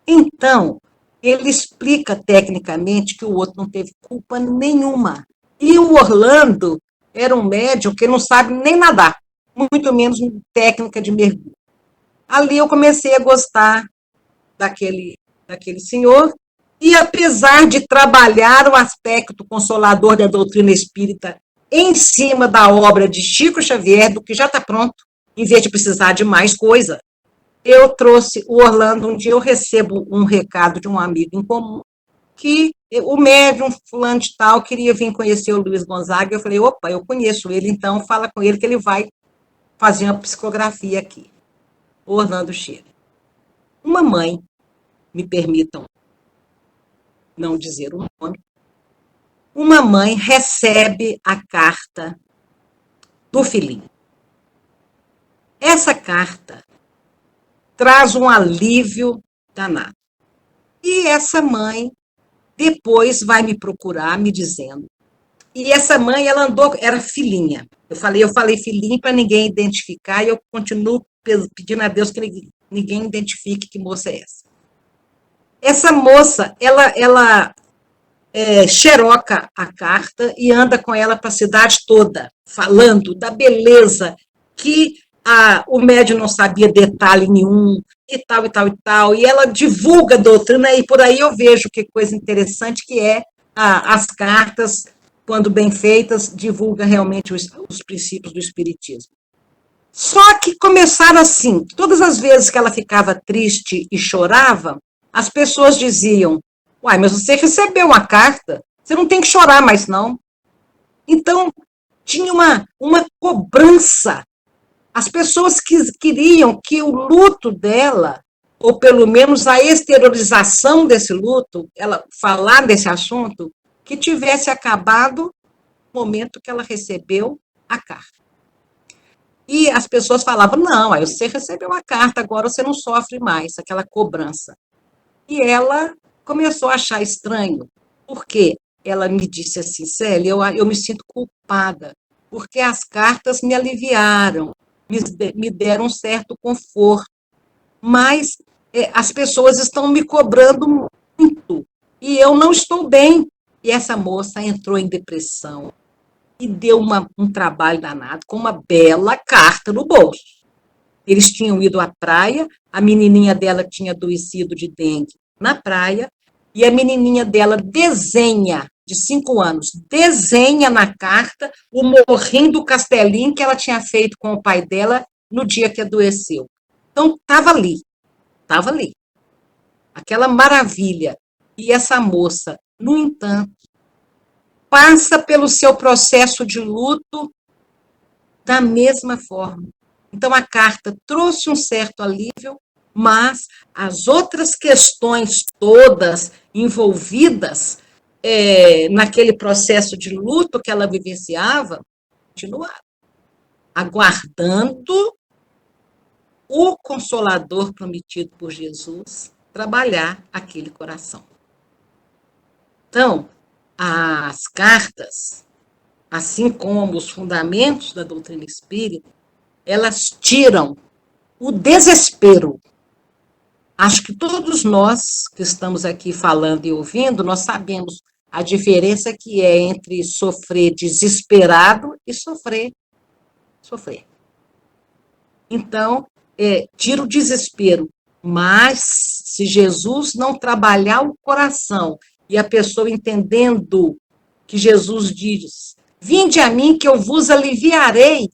Então, ele explica tecnicamente que o outro não teve culpa nenhuma. E o Orlando era um médium que não sabe nem nadar, muito menos técnica de mergulho. ali eu comecei a gostar daquele senhor, e apesar de trabalhar o aspecto consolador da doutrina espírita em cima da obra de Chico Xavier, do que já está pronto, em vez de precisar de mais coisa, eu trouxe o Orlando. Um dia eu recebo um recado de um amigo em comum, que o médium fulano de tal queria vir conhecer o Luiz Gonzaga. Eu falei, opa, eu conheço ele, então fala com ele que ele vai fazer uma psicografia aqui. O Orlando chega. Uma mãe, me permitam não dizer o nome, uma mãe recebe a carta do filhinho. Essa carta traz um alívio danado. E essa mãe depois vai me procurar, me dizendo. E essa mãe, ela andou, era filhinha. Eu falei filhinha para ninguém identificar, e eu continuo pedindo a Deus que ninguém identifique que moça é essa. Essa moça, ela xeroca a carta e anda com ela para a cidade toda, falando da beleza que o médium não sabia detalhe nenhum, e tal, e tal, e tal, e ela divulga a doutrina, e por aí eu vejo que coisa interessante que é as cartas, quando bem feitas, divulga realmente os princípios do Espiritismo. Só que começaram assim, todas as vezes que ela ficava triste e chorava, as pessoas diziam, uai, mas você recebeu uma carta, você não tem que chorar mais não. Então, tinha uma cobrança. As pessoas queriam que o luto dela, ou pelo menos a exteriorização desse luto, ela falar desse assunto, que tivesse acabado no momento que ela recebeu a carta. E as pessoas falavam, não, aí você recebeu a carta, agora você não sofre mais, aquela cobrança. E ela começou a achar estranho, porque ela me disse assim, Célia, eu me sinto culpada, porque as cartas me aliviaram, me deram um certo conforto, mas as pessoas estão me cobrando muito, e eu não estou bem. E essa moça entrou em depressão, e deu um trabalho danado, com uma bela carta no bolso. Eles tinham ido à praia, a menininha dela tinha adoecido de dengue na praia, e a menininha dela desenha, de 5 anos, desenha na carta o morrinho do castelinho que ela tinha feito com o pai dela no dia que adoeceu. Então, estava ali, aquela maravilha. E essa moça, no entanto, passa pelo seu processo de luto da mesma forma. Então, a carta trouxe um certo alívio, mas as outras questões todas envolvidas naquele processo de luto que ela vivenciava, continuaram, aguardando o Consolador prometido por Jesus trabalhar aquele coração. Então, as cartas, assim como os fundamentos da doutrina espírita, elas tiram o desespero. Acho que todos nós que estamos aqui falando e ouvindo, nós sabemos a diferença que é entre sofrer desesperado e sofrer. Então, tira o desespero, mas se Jesus não trabalhar o coração e a pessoa entendendo que Jesus diz, vinde a mim que eu vos aliviarei,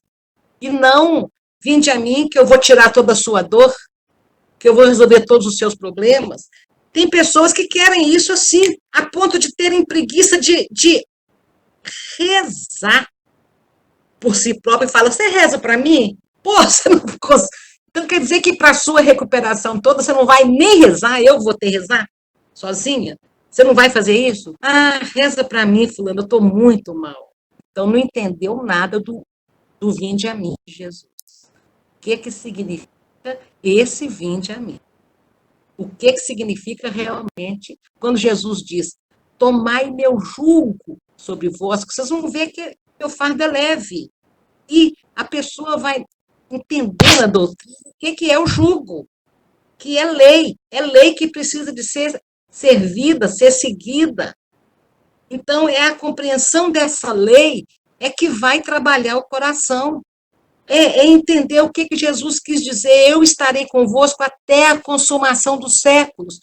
e não, vinde a mim que eu vou tirar toda a sua dor, que eu vou resolver todos os seus problemas. Tem pessoas que querem isso assim, a ponto de terem preguiça de rezar por si próprio e fala, você reza para mim? Pô, você não consegue. Então quer dizer que para a sua recuperação toda você não vai nem rezar, eu vou ter que rezar sozinha? Você não vai fazer isso? Ah, reza para mim, fulano, eu estou muito mal. Então não entendeu nada do vinde a mim, Jesus. O que significa esse vinde a mim? O que significa realmente quando Jesus diz, tomai meu jugo sobre vós, que vocês vão ver que meu fardo é leve. E a pessoa vai entender a doutrina, o que é o jugo, que é lei que precisa de ser servida, ser seguida. Então, a compreensão dessa lei que vai trabalhar o coração. é entender o que Jesus quis dizer, eu estarei convosco até a consumação dos séculos.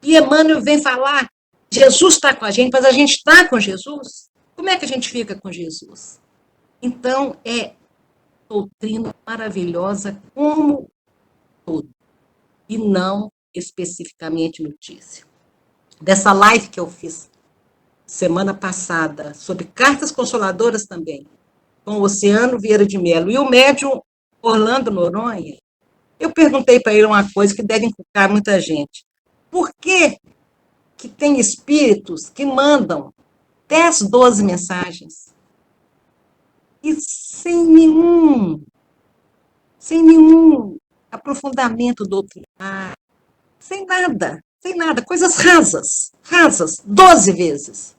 E Emmanuel vem falar, Jesus está com a gente, mas a gente está com Jesus. Como é que a gente fica com Jesus? Então, é doutrina maravilhosa como todo, e não especificamente notícia. Dessa live que eu fiz semana passada, sobre cartas consoladoras também, com o Oceano Vieira de Mello e o médium Orlando Noronha, eu perguntei para ele uma coisa que deve encucar muita gente. Por que que tem espíritos que mandam 10, 12 mensagens e sem nenhum aprofundamento doutrinário, sem nada, coisas rasas, 12 vezes.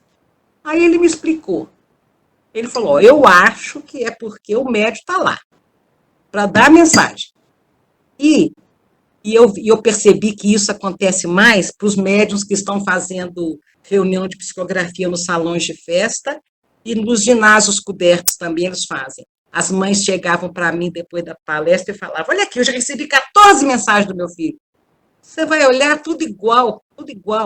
Aí ele me explicou. Ele falou, eu acho que é porque o médium está lá, para dar a mensagem. E eu percebi que isso acontece mais para os médiuns que estão fazendo reunião de psicografia nos salões de festa e nos ginásios cobertos também eles fazem. As mães chegavam para mim depois da palestra e falavam, olha aqui, eu já recebi 14 mensagens do meu filho. Você vai olhar tudo igual,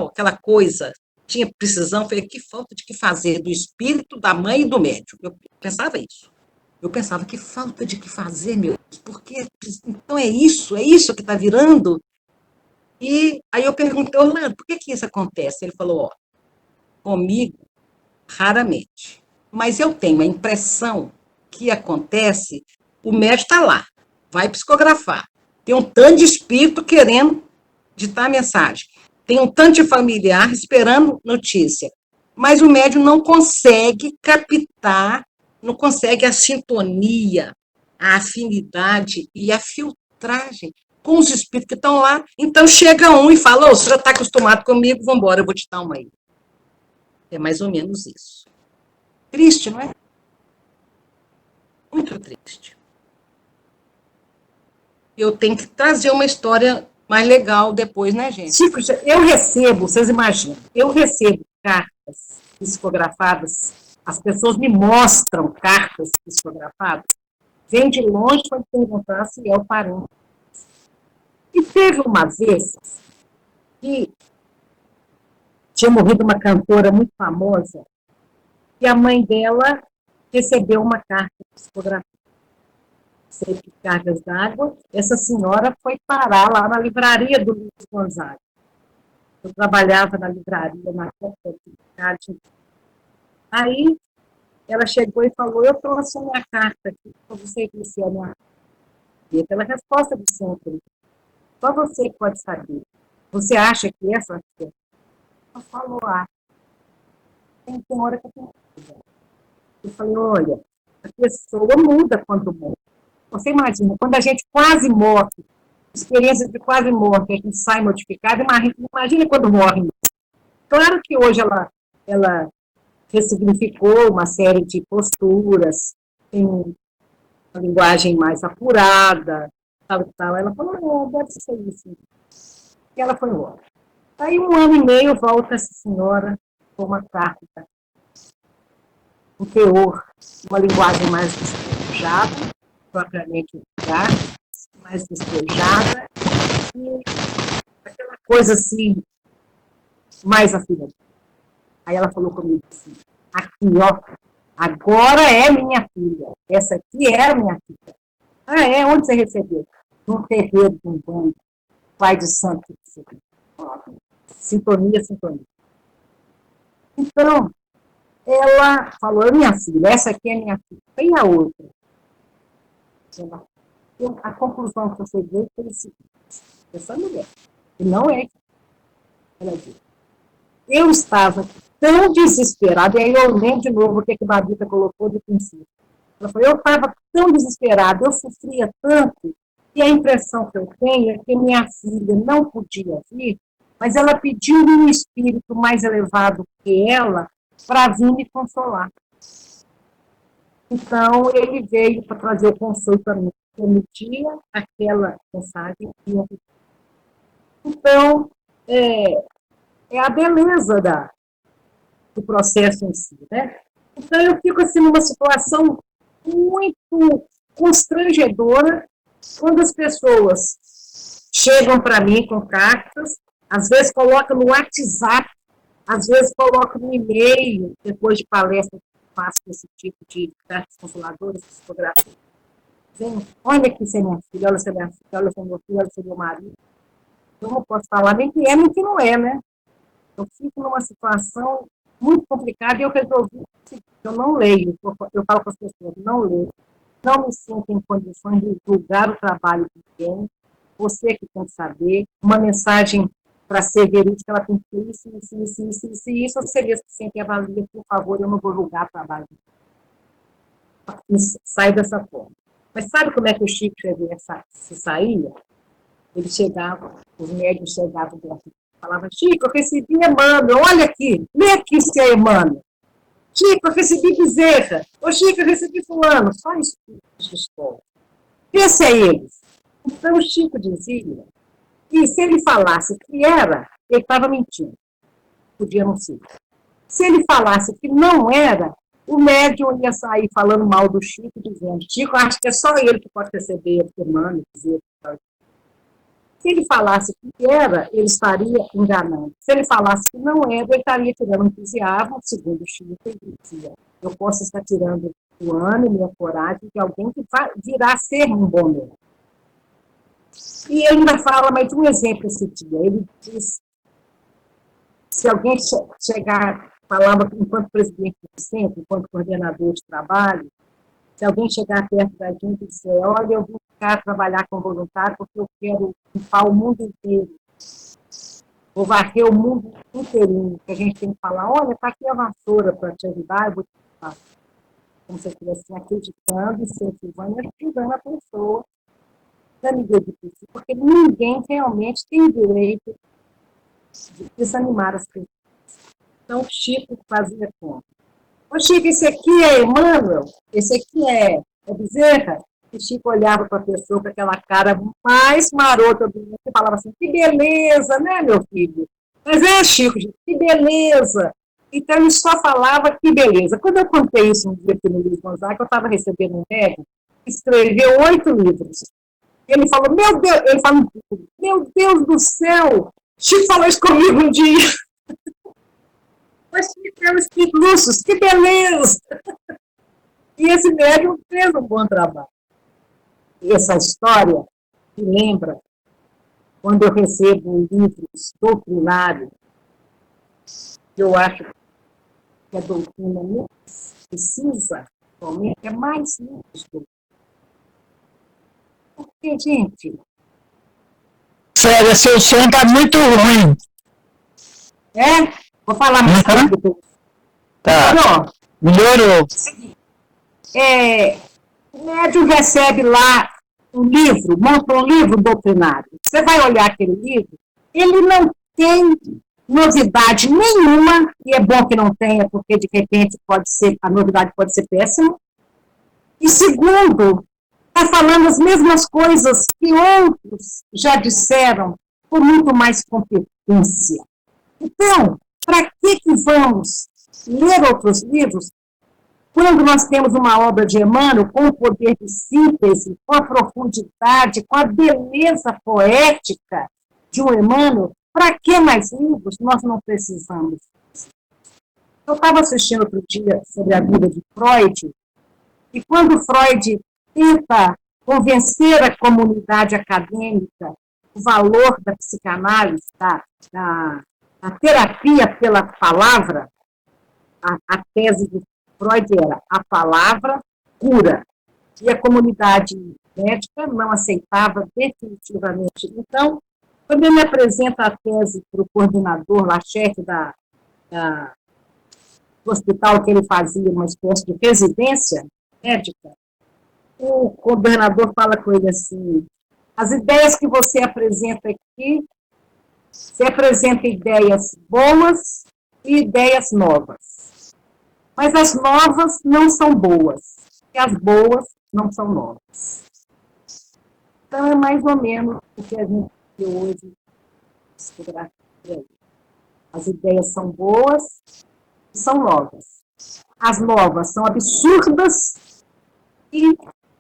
aquela coisa. Tinha precisão, falei, que falta de que fazer do espírito, da mãe e do médium. Eu pensava isso. Eu pensava, que falta de que fazer, meu Deus, porque então é isso que está virando? E aí eu perguntei, Orlando, por que isso acontece? Ele falou, ó, comigo, raramente. Mas eu tenho a impressão que acontece, o médium está lá, vai psicografar. Tem um tanto de espírito querendo ditar a mensagem. Tem um tanto de familiar esperando notícia. Mas o médium não consegue captar, não consegue a sintonia, a afinidade e a filtragem com os espíritos que estão lá. Então chega um e fala, ô, você já está acostumado comigo, vamos embora, eu vou te dar uma aí. É mais ou menos isso. Triste, não é? Muito triste. Eu tenho que trazer uma história mais legal depois, né, gente? Tipo, eu recebo, vocês imaginam, eu recebo cartas psicografadas, as pessoas me mostram cartas psicografadas, vem de longe para perguntar se é o parente. E teve uma vez que tinha morrido uma cantora muito famosa e a mãe dela recebeu uma carta psicografada. Sempre cargas d'água, essa senhora foi parar lá na livraria do Luiz Gonzaga. Eu trabalhava na livraria, na Copa. Aí, ela chegou e falou, eu trouxe a minha carta aqui, para você conhecer a minha. E aquela resposta do sempre, só você pode saber. Você acha que essa é? Ela falou, tem hora que eu tenho dúvida. Eu falei, olha, a pessoa muda quando morre. Você imagina, quando a gente quase morre, experiências de quase morte, a gente sai modificado, imagina quando morre. Claro que hoje ela ressignificou uma série de posturas, tem uma linguagem mais apurada, tal. Ela falou, não, deve ser isso. E ela foi embora. Aí 1 ano e meio volta essa senhora com uma carta, um teor, uma linguagem mais despejada, propriamente lugar, mais despejada, e aquela coisa assim, mais afinada. Aí ela falou comigo assim, aqui, ó, agora é minha filha, essa aqui era minha filha. Ah, é? Onde você recebeu? Num terreiro de um bando, pai de santo. Sintonia. Então, ela falou, é minha filha, essa aqui é minha filha. E a outra? A conclusão que eu cheguei foi o seguinte, essa mulher, que não é, ela disse, eu estava tão desesperada, e aí eu lembro de novo o que a Babita colocou de princípio. Ela falou, eu estava tão desesperada, eu sofria tanto, e a impressão que eu tenho é que minha filha não podia vir, mas ela pediu um espírito mais elevado que ela para vir me consolar. Então, ele veio para trazer o consolo para mim, que emitia aquela mensagem. Então, é a beleza do processo em si, né? Então, eu fico assim numa situação muito constrangedora quando as pessoas chegam para mim com cartas, às vezes colocam no WhatsApp, às vezes colocam no e-mail, depois de palestra que eu faço esse tipo de cartas consoladoras, psicografia. Olha aqui, você é minha filha, olha, você é minha filha, olha, você é meu filho, olha, você é meu marido. Eu não posso falar nem que é, nem que não é, né? Eu fico numa situação muito complicada e eu resolvi eu não leio. Eu falo para as pessoas, não leio. Não me sinto em condições de julgar o trabalho de ninguém. Você que tem que saber. Uma mensagem para ser verídica, ela tem que ter isso. Você se sente e avalia, por favor, eu não vou julgar o trabalho. Sai dessa forma. Mas sabe como é que o Chico Xavier se saía? Ele chegava, os médicos chegavam dentro, falavam, Chico, eu recebi Emmanuel, olha aqui, lê aqui se é Emmanuel. Chico, eu recebi Bezerra. Ô, Chico, eu recebi fulano. Só isso de escola. Esse é eles. Então, o Chico dizia que se ele falasse que era, ele estava mentindo. Podia não ser. Se ele falasse que não era, o médium ia sair falando mal do Chico, dizendo, Chico, acho que é só ele que pode receber o Emmanuel, dizer. Se ele falasse que era, ele estaria enganando. Se ele falasse que não era, ele estaria tirando entusiasmo, segundo o Chico, ele dizia, eu posso estar tirando o ânimo e a coragem de alguém que virá a ser um bom médium. E ele ainda fala mais de um exemplo esse dia. Ele diz, se alguém chegar, falava enquanto presidente do centro, enquanto coordenador de trabalho, se alguém chegar perto da gente e dizer, olha, eu vou ficar trabalhar com voluntário porque eu quero limpar o mundo inteiro. Vou varrer o mundo inteirinho. Que a gente tem que falar, olha, está aqui a vassoura para te ajudar, eu vou te ajudar. Como se eu estivesse acreditando, incentivando e ajudando a pessoa na medida do possível. Porque ninguém realmente tem direito de desanimar as pessoas. Então, o Chico fazia como? Ô, Chico, esse aqui é Emmanuel? Esse aqui é Bezerra? E Chico olhava para a pessoa com aquela cara mais marota do mundo e falava assim, que beleza, né, meu filho? Mas Chico, que beleza! Então, ele só falava que beleza. Quando eu contei isso um dia aqui no Luiz Gonzaga, eu estava recebendo um médico que escreveu 8 livros. Ele falou, meu Deus do céu! Chico falou isso comigo um dia. Mas temos que luxos, que beleza! E esse médium fez um bom trabalho. E essa história me lembra quando eu recebo livros doutrinários, que eu acho que a doutrina não precisa, atualmente, é mais livros. Porque, gente... Sério, seu som está muito ruim. É? Vou falar mais rápido. Tá. Melhorou. O médium recebe lá um livro, monta um livro doutrinário. Você vai olhar aquele livro, ele não tem novidade nenhuma, e é bom que não tenha, porque de repente a novidade pode ser péssima. E segundo, está falando as mesmas coisas que outros já disseram com muito mais competência. Então, para que vamos ler outros livros quando nós temos uma obra de Emmanuel com o poder de síntese, com a profundidade, com a beleza poética de um Emmanuel? Para que mais livros nós não precisamos? Eu estava assistindo outro dia sobre a vida de Freud, e quando Freud tenta convencer a comunidade acadêmica o valor da psicanálise, a terapia pela palavra, a tese de Freud era a palavra cura. E a comunidade médica não aceitava definitivamente. Então, quando ele me apresenta a tese para o coordenador, lá, chefe do hospital, que ele fazia uma espécie de residência médica, o coordenador fala com ele assim, as ideias que você apresenta aqui, você apresenta ideias boas e ideias novas. Mas as novas não são boas, e as boas não são novas. Então, é mais ou menos o que a gente vê hoje. As ideias são boas e são novas. As novas são absurdas e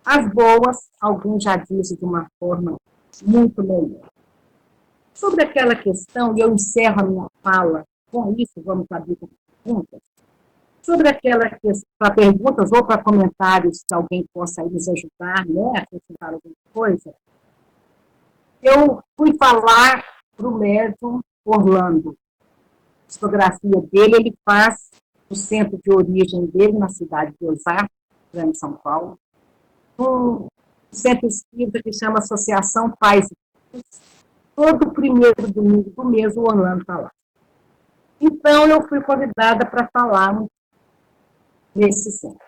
As boas, alguém já disse de uma forma muito melhor. Sobre aquela questão, e eu encerro a minha fala com isso, vamos abrir para perguntas. Sobre aquela questão, para perguntas ou para comentários, que alguém possa nos ajudar, né, a acrescentar alguma coisa, eu fui falar para o médium Orlando. A fotografia dele, ele faz o centro de origem dele, na cidade de Osasco, grande São Paulo, um centro espírita que chama Associação Pais e Filhos. Todo primeiro domingo do mês, o Orlando está lá. Então, eu fui convidada para falar nesse centro.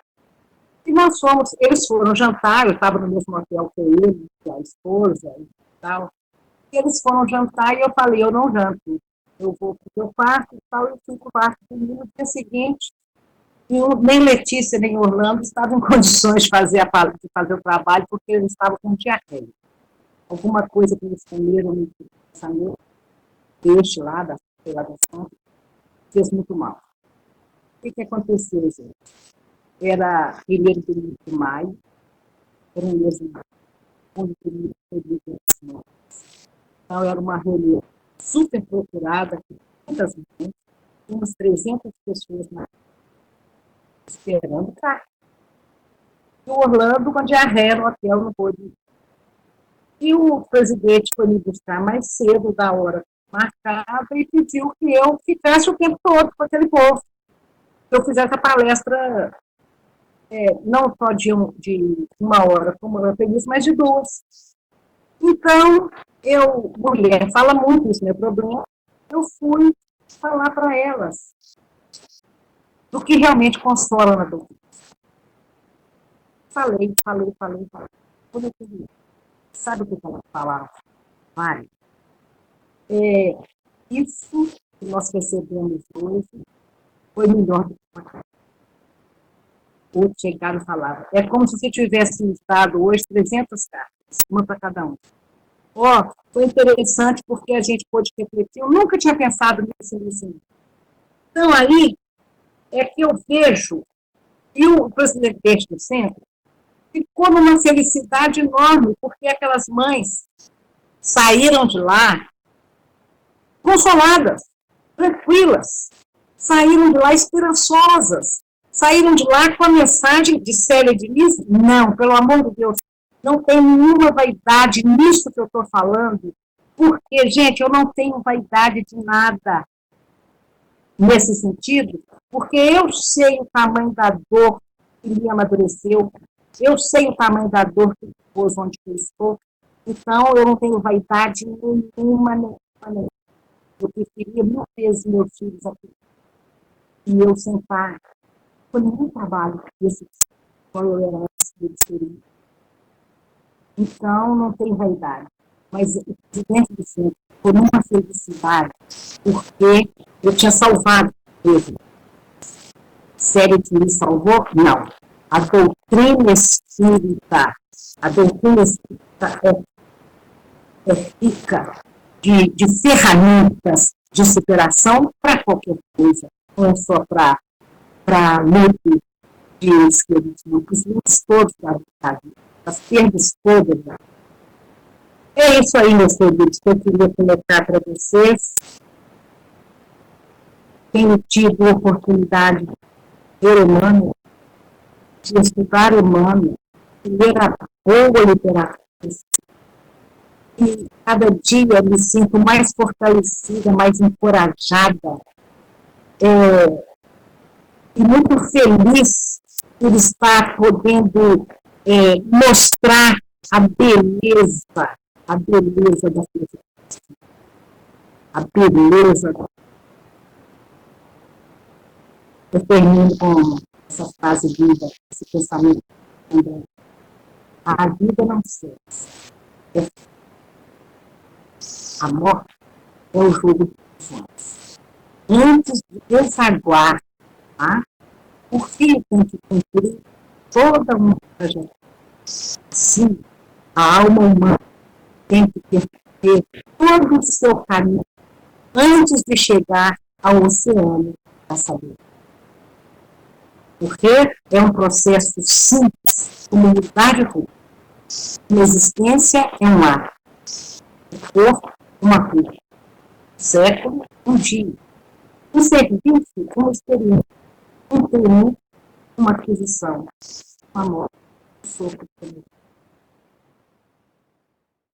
E nós fomos, eles foram jantar, eu estava no mesmo hotel que ele, que a esposa e tal. E eles foram jantar e eu falei, eu não janto. Eu vou para o meu quarto e tal, eu fui para o quarto comigo. No dia seguinte, nem Letícia nem Orlando estavam em condições de fazer o trabalho, porque eles estavam com diarreia. Alguma coisa que eles comeram essa noite, peixe lá da relação, fez muito mal. O que aconteceu, gente? Era primeiro domingo de maio, era um mês de maio, onde então era uma reunião super procurada, com muitas mães, umas 300 pessoas esperando cá. E o Orlando, com diarreia no hotel, não pôde ir. E o presidente foi me buscar mais cedo da hora marcada e pediu que eu ficasse o tempo todo com aquele povo. Que eu fizesse a palestra não só de uma hora, como eu fiz, mas de 2. Então, mulher fala muito isso, meu problema, eu fui falar para elas do que realmente consola na doutrina. Falei. Quando eu fui, sabe o que ela falava? Mari, isso que nós recebemos hoje foi melhor do que uma carta. Outros chegaram e falavam. É como se você tivesse dado hoje 300 cartas, uma para cada um. Foi interessante porque a gente pôde refletir. Eu nunca tinha pensado nisso. Então, aí é que eu vejo, e o presidente do centro ficou numa felicidade enorme, porque aquelas mães saíram de lá consoladas, tranquilas, saíram de lá esperançosas, saíram de lá com a mensagem de Célia Diniz, não, pelo amor de Deus, não tem nenhuma vaidade nisso que eu estou falando, porque, gente, eu não tenho vaidade de nada nesse sentido, porque eu sei o tamanho da dor que me amadureceu, eu sei o tamanho da dor que pôs onde eu estou, então eu não tenho vaidade nenhuma. Eu preferia 1000 vezes meus filhos aqui. E eu sentar. Foi muito trabalho esse quando eu era antes. Então, não tem vaidade. Mas o presidente do centro foi uma felicidade, porque eu tinha salvado ele. Sério que me salvou? Não. A doutrina espírita é rica de ferramentas de superação para qualquer coisa, não é só para luta de esquerdismo, os lutos todos da vida, as perdas todas. É isso aí, meus queridos, que eu queria colocar para vocês. Tenho tido a oportunidade de ler Emmanuel, de estudar Emmanuel, de ler a boa literatura. E cada dia me sinto mais fortalecida, mais encorajada, e muito feliz por estar podendo mostrar a beleza da filosofia, a beleza da... Eu termino com essa frase linda, esse pensamento também. A vida não cessa. A morte é o jogo dos sonhos. Antes de desaguar, o filho tem que cumprir toda uma trajetória. Sim, a alma humana tem que ter todo o seu caminho antes de chegar ao oceano da sabedoria. Porque é um processo simples, como mudar de roupa. Uma existência é um ato. O corpo, uma cor. O século, um dia. Um serviço, uma experiência. Um treino, uma aquisição. Uma morte, um sopro.